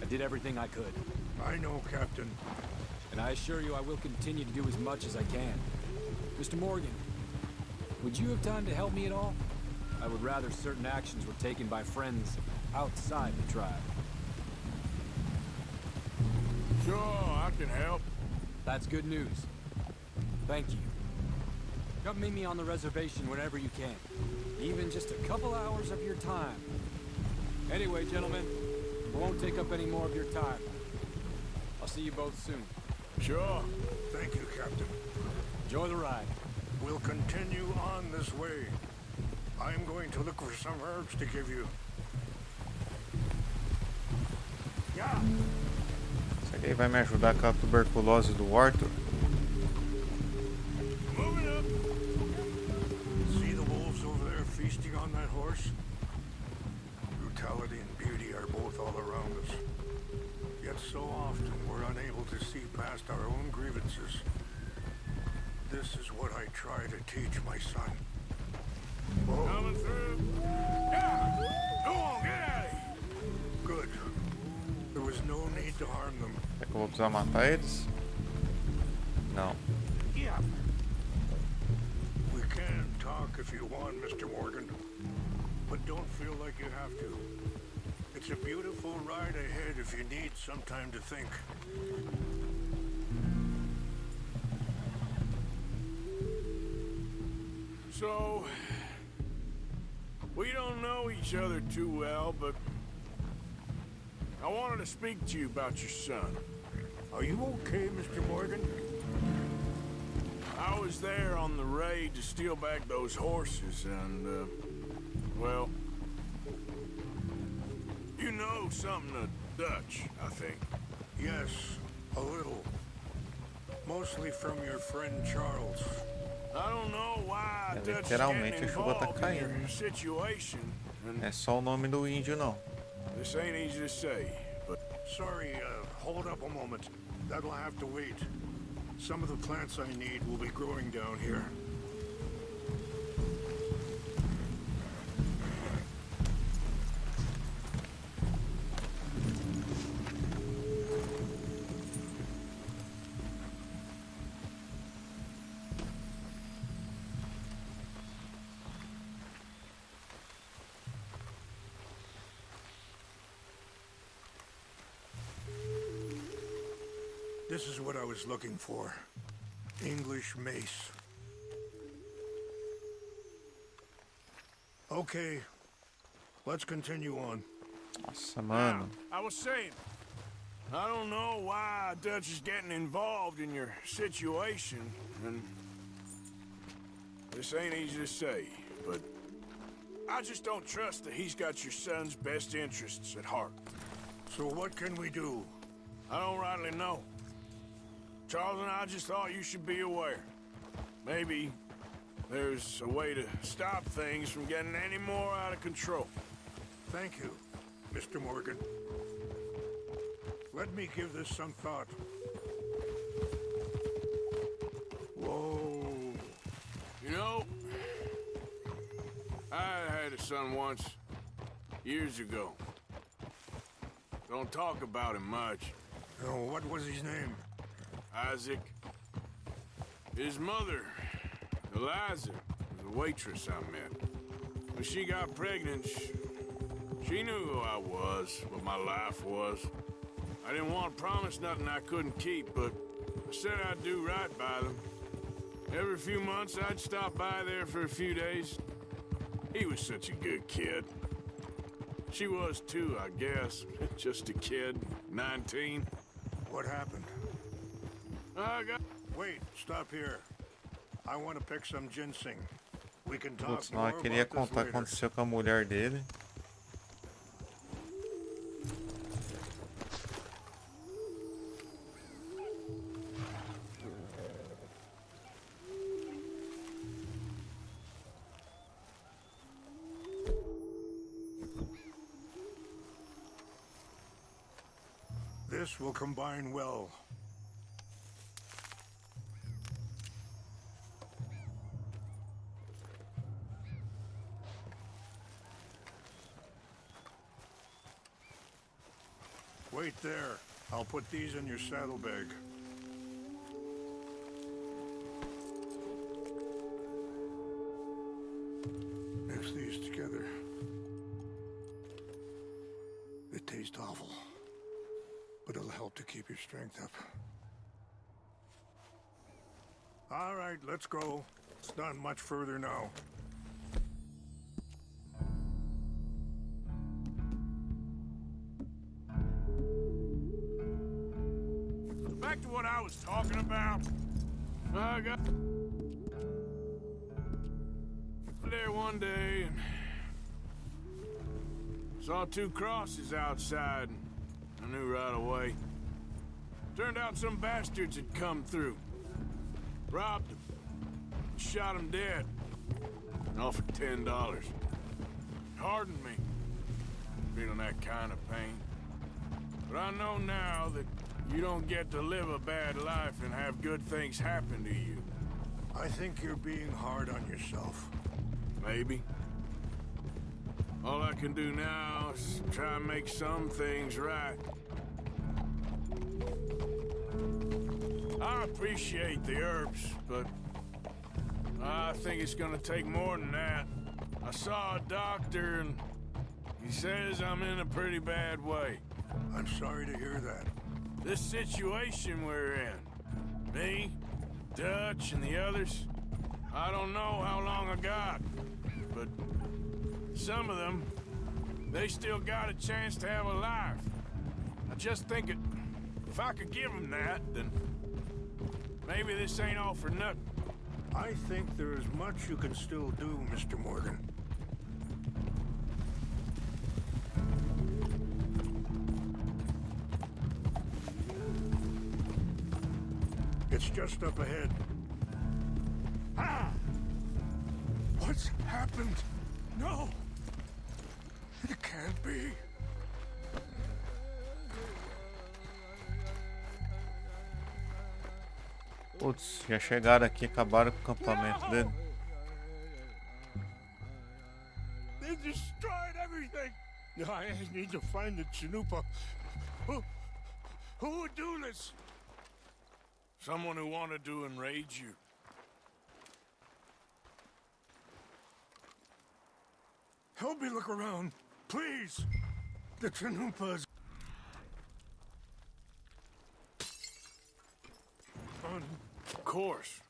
I did everything I could. I know, Captain. And I assure you I will continue to do as much as I can. Mr. Morgan, would you have time to help me at all? I would rather certain actions were taken by friends outside the tribe. Sure, I can help. That's good news. Thank you. Come meet me on the reservation whenever you can. Even just a couple hours of your time. Anyway, gentlemen, I won't take up any more of your time. I'll see you both soon. Sure. Thank you, Captain. Enjoy the ride. We'll continue on this way. I'm going to look for some herbs to give you. Yeah. Isso aqui vai me ajudar com a tuberculose do Arthur. Moving up. See the wolves over there feasting on that horse? Brutality and beauty are both all around us. Yet so often we're unable to see past our own grievances. This is what I try to teach my son. Whoa. Coming through. Yeah! Go on, get out of here! Good. There was no need to harm them. Será que eu vou precisar matar eles? Não. Yeah. We can talk if you want, Mr. Morgan. But don't feel like you have to. It's a beautiful ride ahead if you need some time to think. So, we don't know each other too well, but I wanted to speak to you about your son. Are you okay, Mr. Morgan? I was there on the raid to steal back those horses, and, well, you know something of Dutch, I think. Yes, a little. Mostly from your friend Charles. I don't know why Dutch is getting involved in your situation. É só o nome do índio, não. This ain't easy to say, but... Sorry, hold up a moment. That'll have to wait. Some of the plants I need will be growing down here. This is what I was looking for. English mace. Okay, let's continue on. Nossa, mano. I was saying, I don't know why Dutch is getting involved in your situation, and this ain't easy to say, but I just don't trust that he's got your son's best interests at heart. So what can we do? I don't rightly know. Charles and I just thought you should be aware. Maybe there's a way to stop things from getting any more out of control. Thank you, Mr. Morgan. Let me give this some thought. Whoa. You know, I had a son once, years ago. Don't talk about him much. Oh, what was his name? Isaac. His mother, Eliza, was a waitress I met. When she got pregnant, she knew who I was, what my life was. I didn't want to promise nothing I couldn't keep, but I said I'd do right by them. Every few months, I'd stop by there for a few days. He was such a good kid. She was too, I guess. Just a kid, 19. What happened? Wait, stop here. I want to pick some ginseng. We can talk Putz, não, more eu queria about this contar o que later. aconteceu com a mulher dele. This will combine well. Wait there. I'll put these in your saddlebag. Mix these together. They taste awful, but it'll help to keep your strength up. All right, let's go. It's not much further now. Back to what I was talking about. I got there one day and saw two crosses outside, and I knew right away. Turned out some bastards had come through, robbed them, shot them dead, and offered $10. Hardened me, feeling that kind of pain. But I know now that you don't get to live a bad life and have good things happen to you. I think you're being hard on yourself. Maybe. All I can do now is try and make some things right. I appreciate the herbs, but I think it's gonna take more than that. I saw a doctor and he says I'm in a pretty bad way. I'm sorry to hear that. This situation we're in, me, Dutch, and the others, I don't know how long I got, but some of them, they still got a chance to have a life. I just think if I could give them that, then maybe this ain't all for nothing. I think there is much you can still do, Mr. Morgan. It's just up ahead. Ah! What's happened? No! It can't be. Putz, já chegaram aqui, acabaram com o acampamento dele. They destroyed everything! I need to find the Chanupa. Who would do this? Someone who wanted to enrage you. Help me look around, please. The Chanupas. Of course.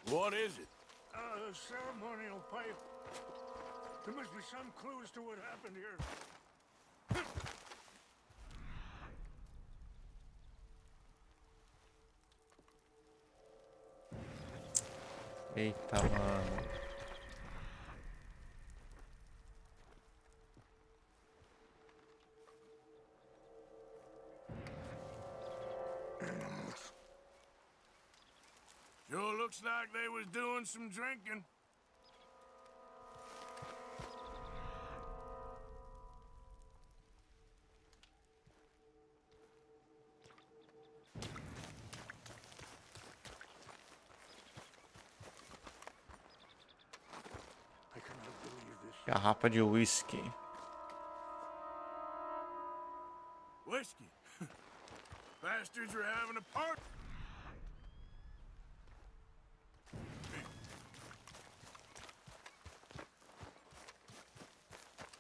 What is it? A ceremonial pipe. There must be some clues to what happened here. Eita, mano. Sure looks like they was doing some drinking. Garrafa de whisky. Whiskey. Bastards are having a party.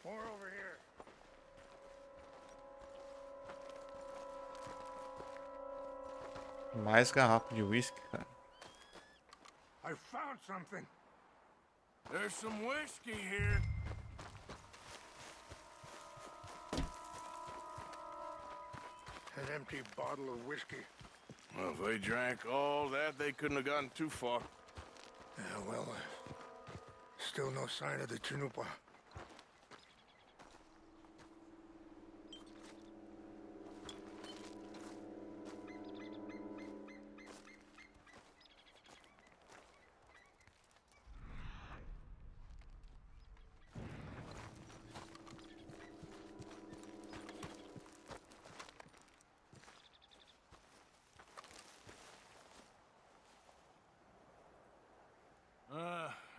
More over here. Mais garrafa de whisky, cara. I found something. There's some whiskey here. An empty bottle of whiskey. Well, if they drank all that, they couldn't have gotten too far. Yeah, well, still no sign of the Chanupa.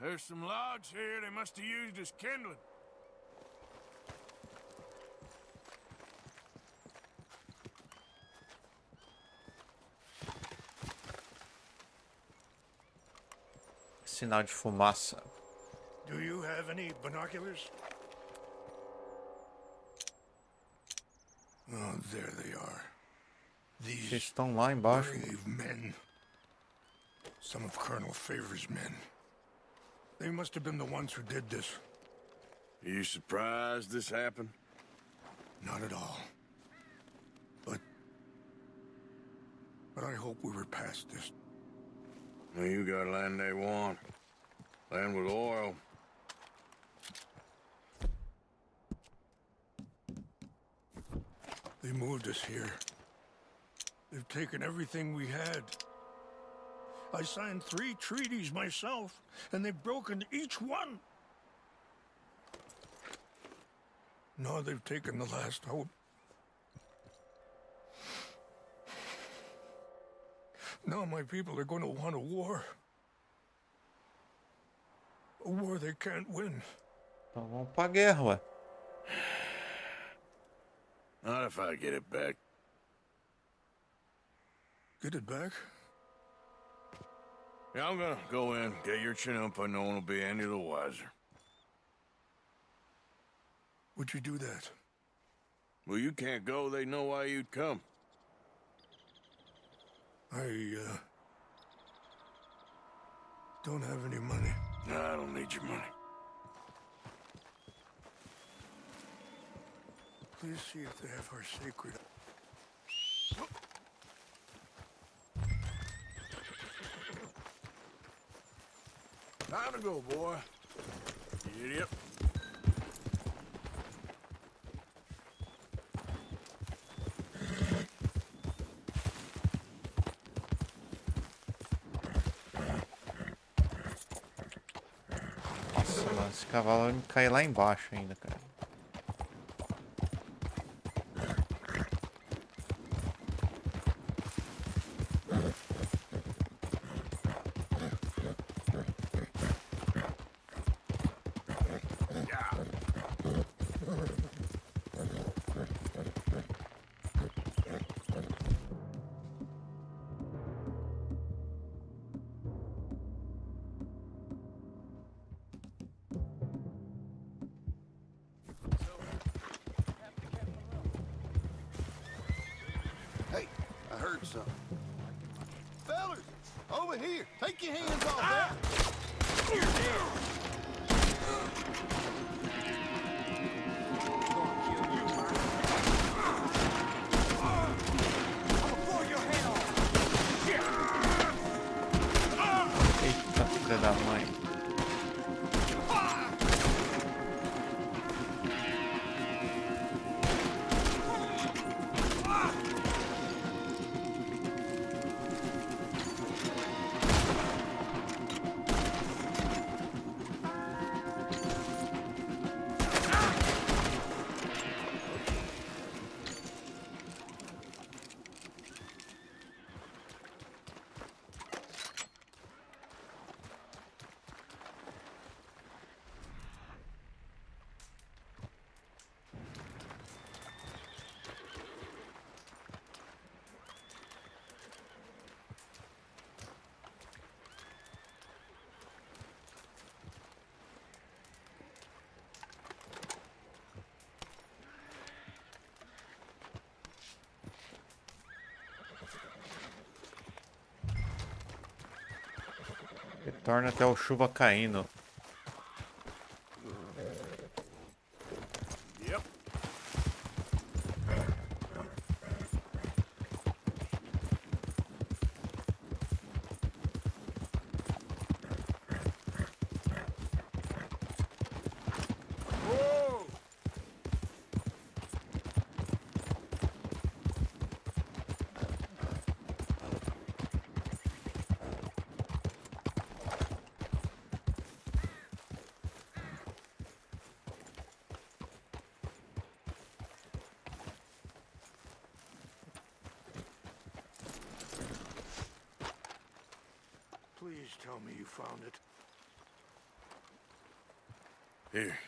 There's some logs here they must have used as kindling. Sinal de fumaça. Do you have any binoculars? Oh, there they are. These estão lá embaixo. brave men. Some of Colonel Favor's men. They must have been the ones who did this. Are you surprised this happened? Not at all. But I hope we were past this. Well, you got land they want. Land with oil. They moved us here. They've taken everything we had. I signed 3 treaties myself, and they've broken each one. Now they've taken the last hope. Now my people are going to want a war. A war they can't win. Então vamos pra guerra, ué. Not if I get it back. Get it back? Yeah, I'm gonna go in, get your Chanupa, no one will be any the wiser. Would you do that? Well, you can't go, they know why you'd come. I don't have any money. No, I don't need your money. Please see if they have our sacred... Time to go, boy. You idiot. Nossa, mano, esse cavalo vai me cair lá embaixo ainda, cara. Hey, I heard something. Fellas, over here. Take your hands off that. You're dead. Eita, filha da mãe. Retorna até o chuva caindo. tell me you found it? Here.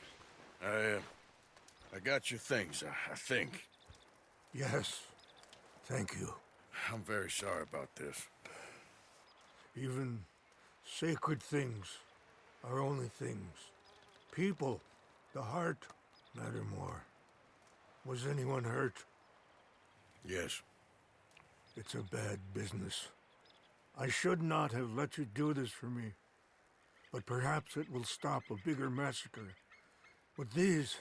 I got your things, I think. Yes. Thank you. I'm very sorry about this. Even sacred things are only things. People, the heart, matter more. Was anyone hurt? Yes. It's a bad business. I should not have let you do this for me. But perhaps it will stop a bigger massacre. With these,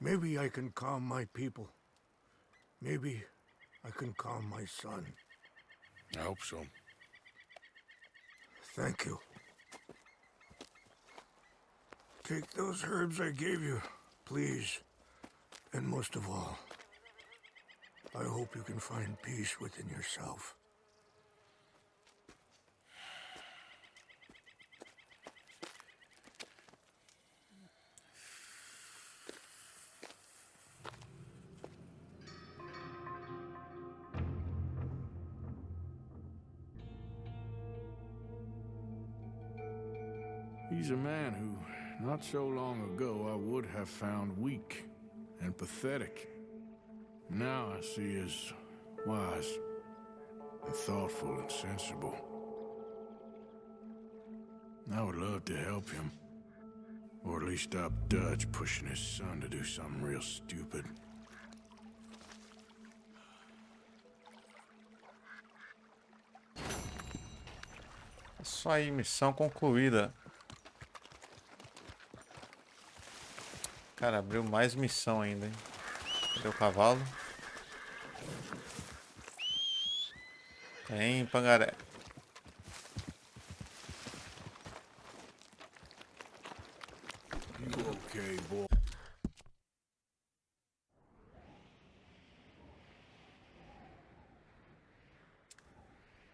maybe I can calm my people. Maybe I can calm my son. I hope so. Thank you. Take those herbs I gave you, please. And most of all, I hope you can find peace within yourself. He's a man who, not so long ago, I would have found weak and pathetic. Now I see as wise and thoughtful and sensible. I would love to help him, or at least stop Dutch pushing his son to do something real stupid. Isso aí, missão concluída. Cara, abriu mais missão ainda, hein? Cadê o cavalo? Tem pangaré. Okay, boy.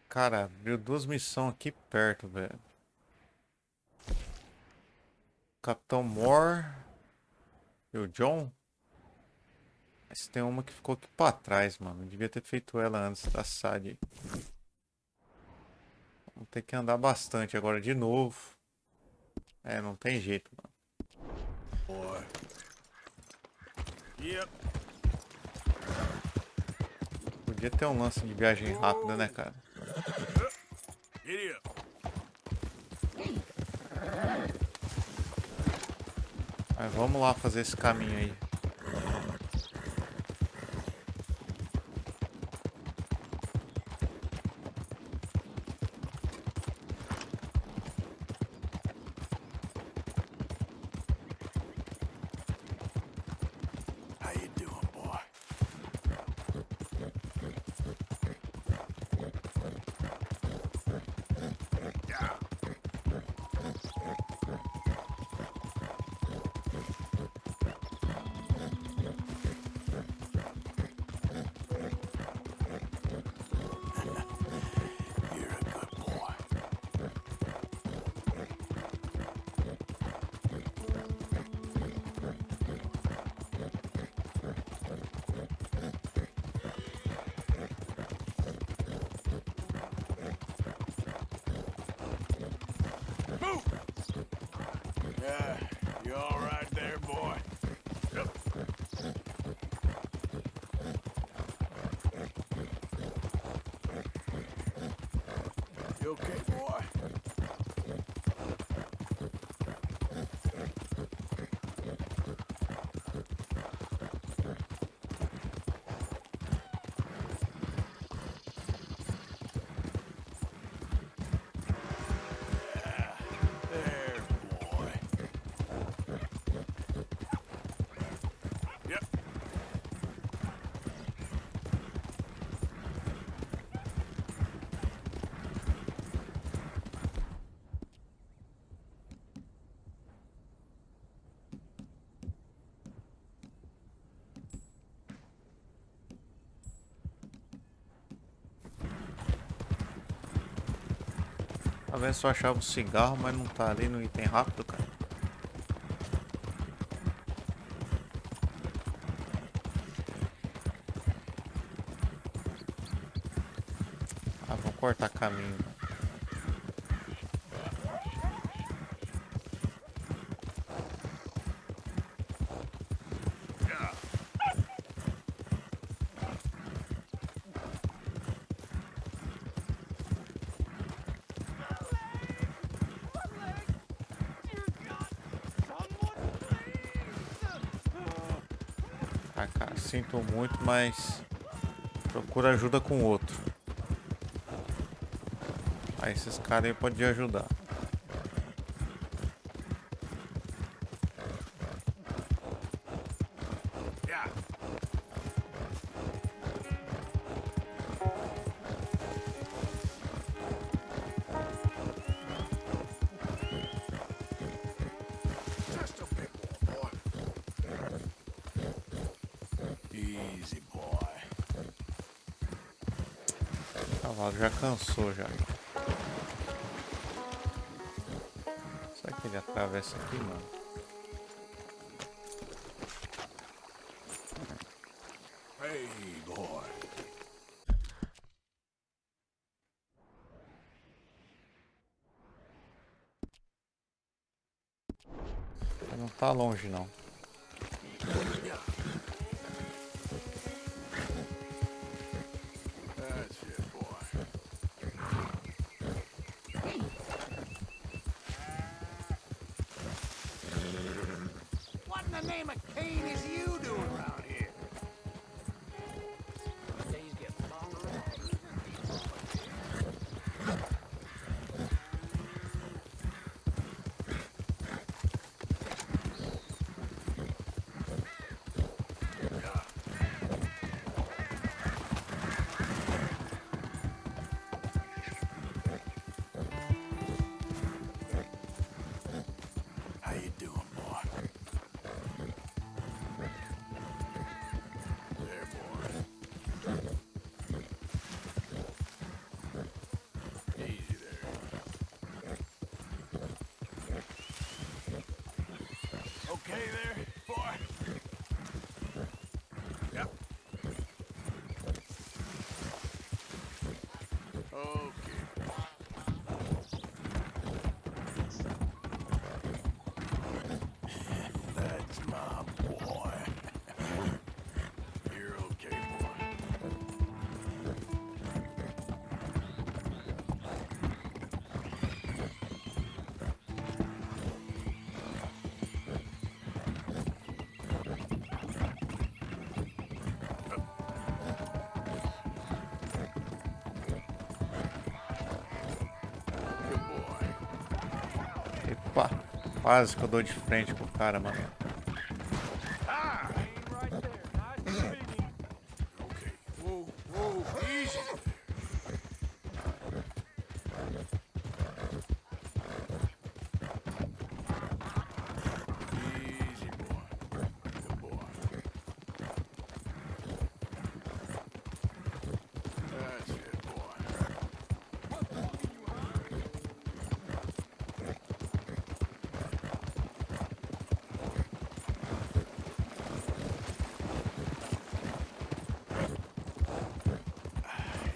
Cara, abriu duas missões aqui perto, velho. Capitão Moore e o John. Mas tem uma que ficou aqui pra trás, mano. Eu devia ter feito ela antes da SAD. Vamos ter que andar bastante agora de novo. É, não tem jeito, mano. Yep. Podia ter um lance de viagem rápida, né, cara? Giddy up. Mas vamos lá fazer esse caminho aí. How you doing, boy? Yeah, you all right there, boy? Yep. You okay, boy? There, boy. Yep. Tá vendo se eu achava um cigarro, mas não tá ali no item rápido, cara. Ah, vou cortar caminho. Ah, cara, sinto muito, mas procura ajuda com o outro. Aí esses caras aí podem ajudar. O cavalo já cansou já. Será que ele atravessa aqui, mano? Hey, boy. Ele não tá longe não. That's it, boy. What in the name of Cain is you doing around here? Days get longer. How you doing, boy? There, boy. Easy there. Okay there, boy? Yep. Okay. That's my boy. You're okay, boy. Good boy. Epa, quase que eu dou de frente com o cara, mano. Ah! Right there. Nice and speedy. Okay. Whoa, whoa, easy. Easy, boy. Good boy. That's it, boy.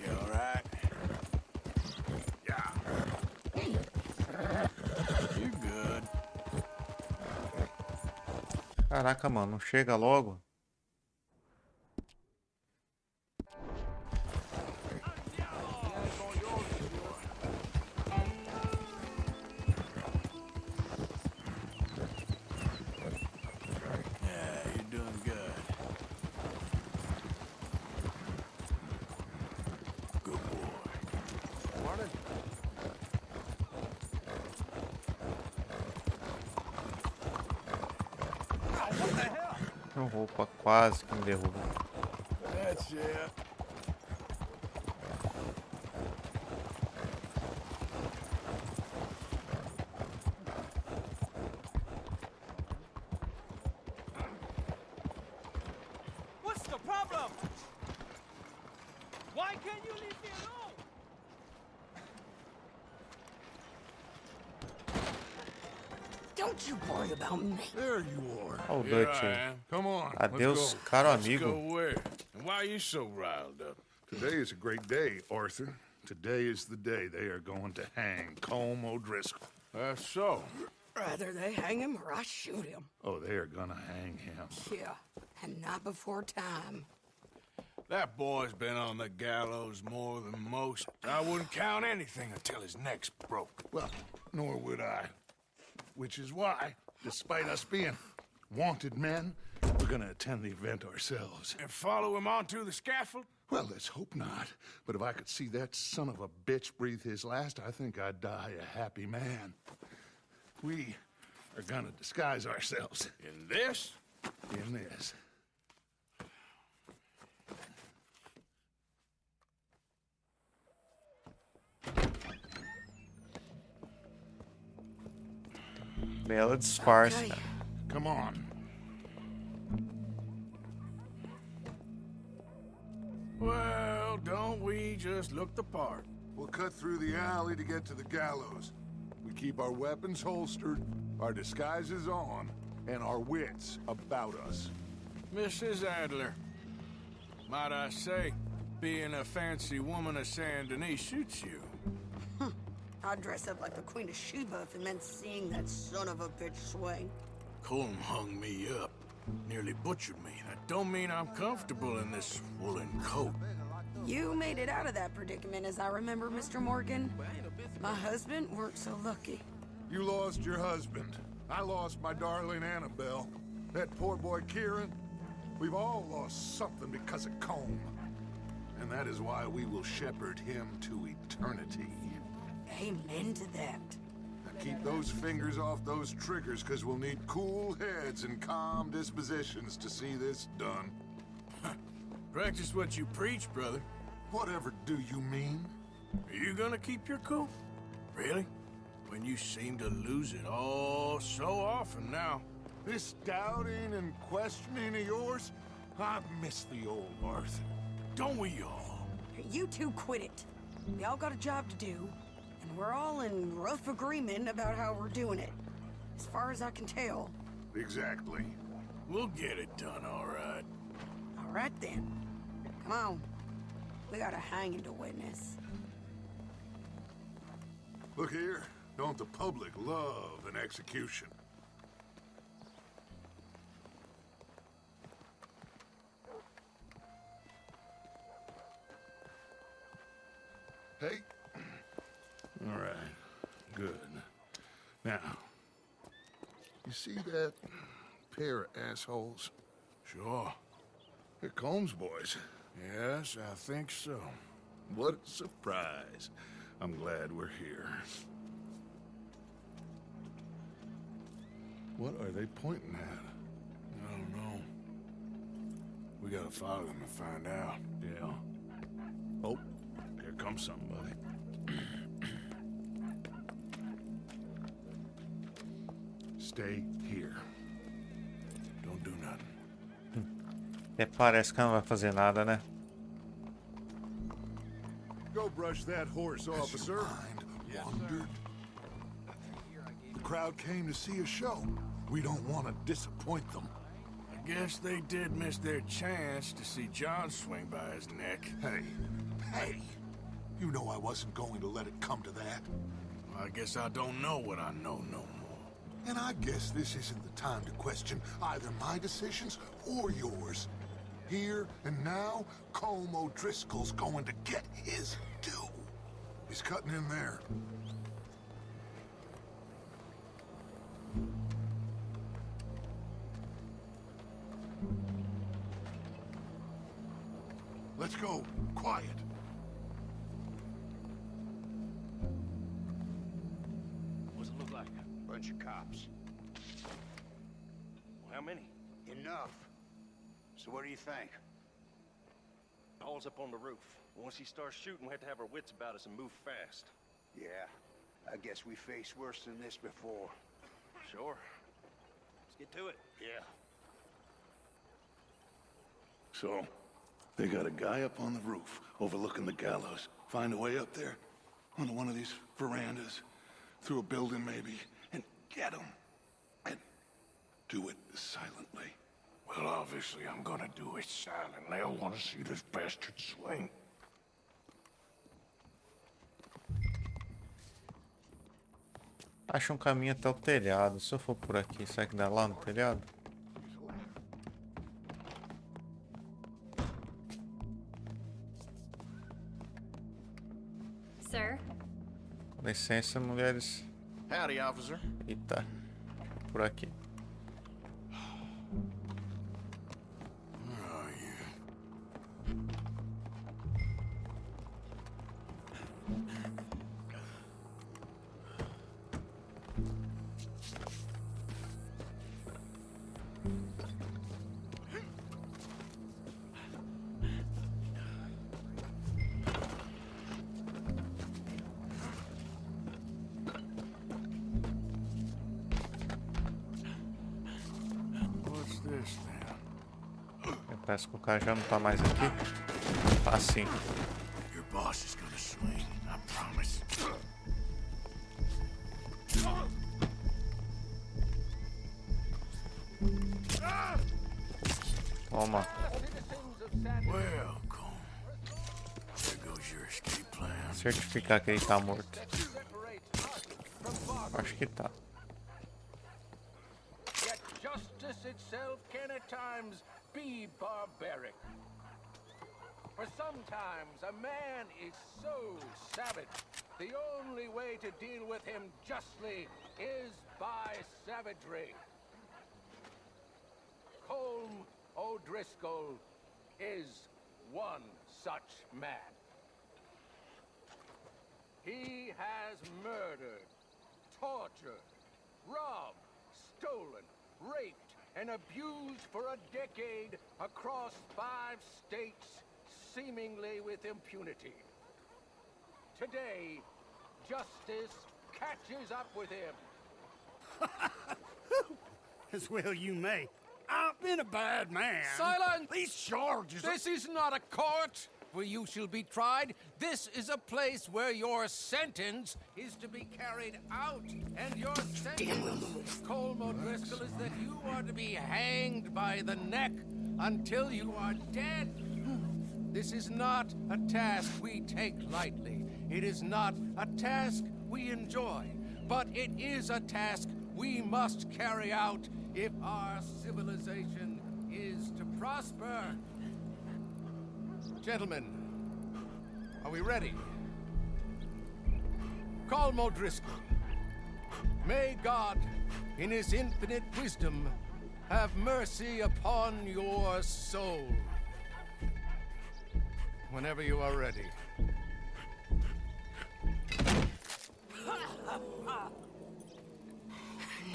You all right? Yeah. You good? Caraca, mano, não chega logo. Yeah, you're doing good. Good boy. Morning. What the hell? Opa, quase que me derruba. That's it. What's the problem? Why can't you leave me alone? Don't you worry about me. There you are. Olha o Here Dutch I aí. am. Come on. Adeus, let's go. caro Let's amigo. go where? And why are you so riled up? Today is a great day, Arthur. Today is the day they are going to hang Colm O'Driscoll. That's so. Rather they hang him or I shoot him. Oh, they are gonna hang him. Yeah, and not before time. That boy's been on the gallows more than most. I wouldn't count anything until his neck's broke. Well, nor would I. Which is why, despite us being wanted men, we're gonna attend the event ourselves. And follow him onto the scaffold? Well, let's hope not. But if I could see that son of a bitch breathe his last, I think I'd die a happy man. We are gonna disguise ourselves. In this? In this. Bela disfarce. Okay. Come on. Well, don't we just look the part? We'll cut through the alley to get to the gallows. We keep our weapons holstered, our disguises on, and our wits about us. Mrs. Adler, might I say, being a fancy woman of Saint Denis suits you. I'd dress up like the Queen of Sheba if it meant seeing that son of a bitch swing. Colm hung me up, nearly butchered me. That don't mean I'm comfortable in this woolen coat. You made it out of that predicament, as I remember, Mr. Morgan. My husband weren't so lucky. You lost your husband. I lost my darling Annabelle. That poor boy Kieran. We've all lost something because of Colm. And that is why we will shepherd him to eternity. Amen to that. Now keep those fingers off those triggers, because we'll need cool heads and calm dispositions to see this done. Practice what you preach, brother. Whatever do you mean? Are you gonna keep your cool? Really? When you seem to lose it all so often now. This doubting and questioning of yours, I miss the old Arthur. Don't we all? You two quit it. We all got a job to do, and we're all in rough agreement about how we're doing it. As far as I can tell. Exactly. We'll get it done, all right. All right, then. Come on. We got a hanging to witness. Look here, don't the public love an execution? Hey. All right. Good. Now, you see that pair of assholes? Sure. They're Colm's boys. Yes, I think so. What a surprise. I'm glad we're here. What are they pointing at? I don't know. We gotta follow them and find out. Yeah. Oh, here comes somebody. Stay here. Don't do nothing. Até parece que não vai fazer nada, né? Go brush that horse, officer. Wandered. The crowd came to see a show. We don't want to disappoint them. I guess they did miss their chance to see John swing by his neck. Hey, you know I wasn't going to let it come to that. Well, I guess I don't know what I know no more. And I guess this isn't the time to question either my decisions or yours. Here and now, Colm O'Driscoll's going to get his due. He's cutting in there. Let's go. Quiet. What's it look like? Bunch of cops. How many? Enough. So what do you think? Paul's up on the roof. Once he starts shooting, we have to have our wits about us and move fast. Yeah, I guess we faced worse than this before. Sure. Let's get to it. Yeah. So, they got a guy up on the roof overlooking the gallows. Find a way up there, onto one of these verandas, through a building maybe, and get him. And do it silently. Well, obviously I'm gonna do it silently. I want to see this bastard swing. Acho um caminho até o telhado. Se eu for por aqui, será que dá lá no telhado? Sir? Com licença, mulheres. Howdy, officer. Eita, por aqui. Parece que o cara já não tá mais aqui. Tá sim. Your boss is gonna swing, I promise. Toma. Welcome. There goes your escape plan. Certificar que ele tá morto. Acho que tá. Yet justice itself can at times be barbaric. For sometimes a man is so savage, the only way to deal with him justly is by savagery. Colm O'Driscoll is one such man. He has murdered, tortured, robbed, stolen, raped, and abused for a decade across 5 states, seemingly with impunity. Today, justice catches up with him. As well you may. I've been a bad man. Silence! These charges... This is not a court where you shall be tried. This is a place where your sentence is to be carried out. And your sentence, Colm O'Driscoll, is that you are to be hanged by the neck until you are dead. This is not a task we take lightly. It is not a task we enjoy. But it is a task we must carry out if our civilization is to prosper. Gentlemen, are we ready? Colm O'Driscoll, may God, in his infinite wisdom, have mercy upon your soul. Whenever you are ready.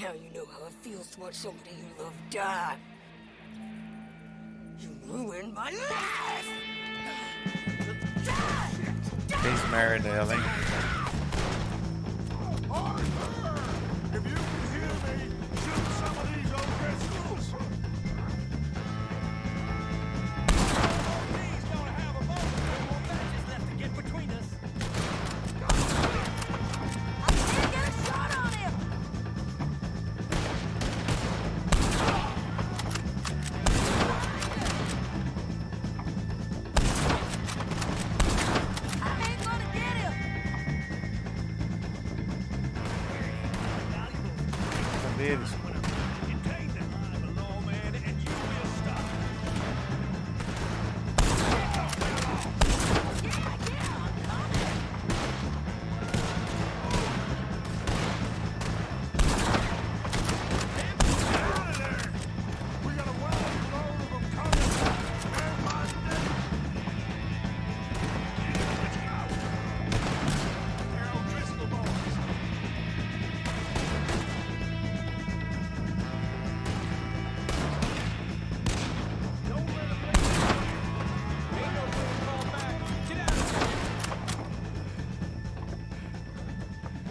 Now you know how it feels to watch somebody you love die. You ruined my life! Fez merda ela, hein? If you can hear me, shoot some of these O'Driscolls. He's gonna have a moment. No more matches left to get between us. I can't get a shot on him! I ain't gonna get him! Cadê eles?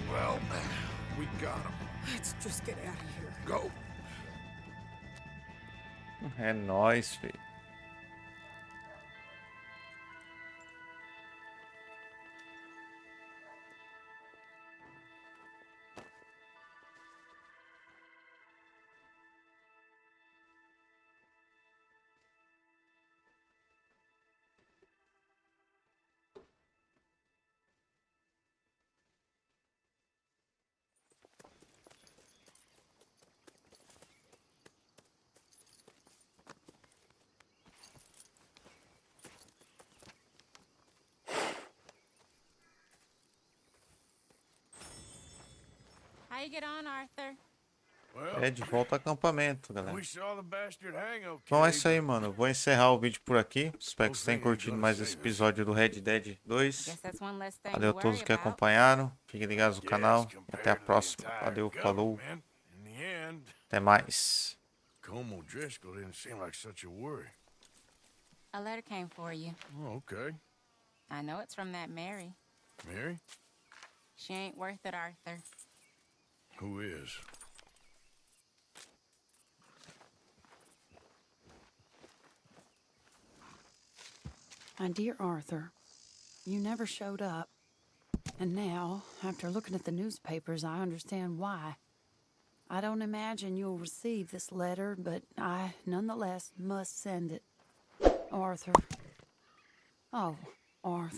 Well, we got him. Let's just get out of here. Go. É nóis, filho. How you get on, Arthur? É de volta ao acampamento, galera. We saw the bastard hang, okay? Bom, é isso aí, mano. Eu vou encerrar o vídeo por aqui. Espero que vocês tenham curtido mais esse episódio do Red Dead 2. Valeu a todos que acompanharam. Fiquem ligados no canal. E até a próxima. Valeu, falou. Até mais. Colm O'Driscoll didn't seem like such a worry. A letter came for you. Oh, okay. I know it's from that Mary. Mary? She ain't worth it, Arthur. Who is? My dear Arthur, you never showed up. And now, after looking at the newspapers, I understand why. I don't imagine you'll receive this letter, but I, nonetheless, must send it. Arthur. Oh, Arthur.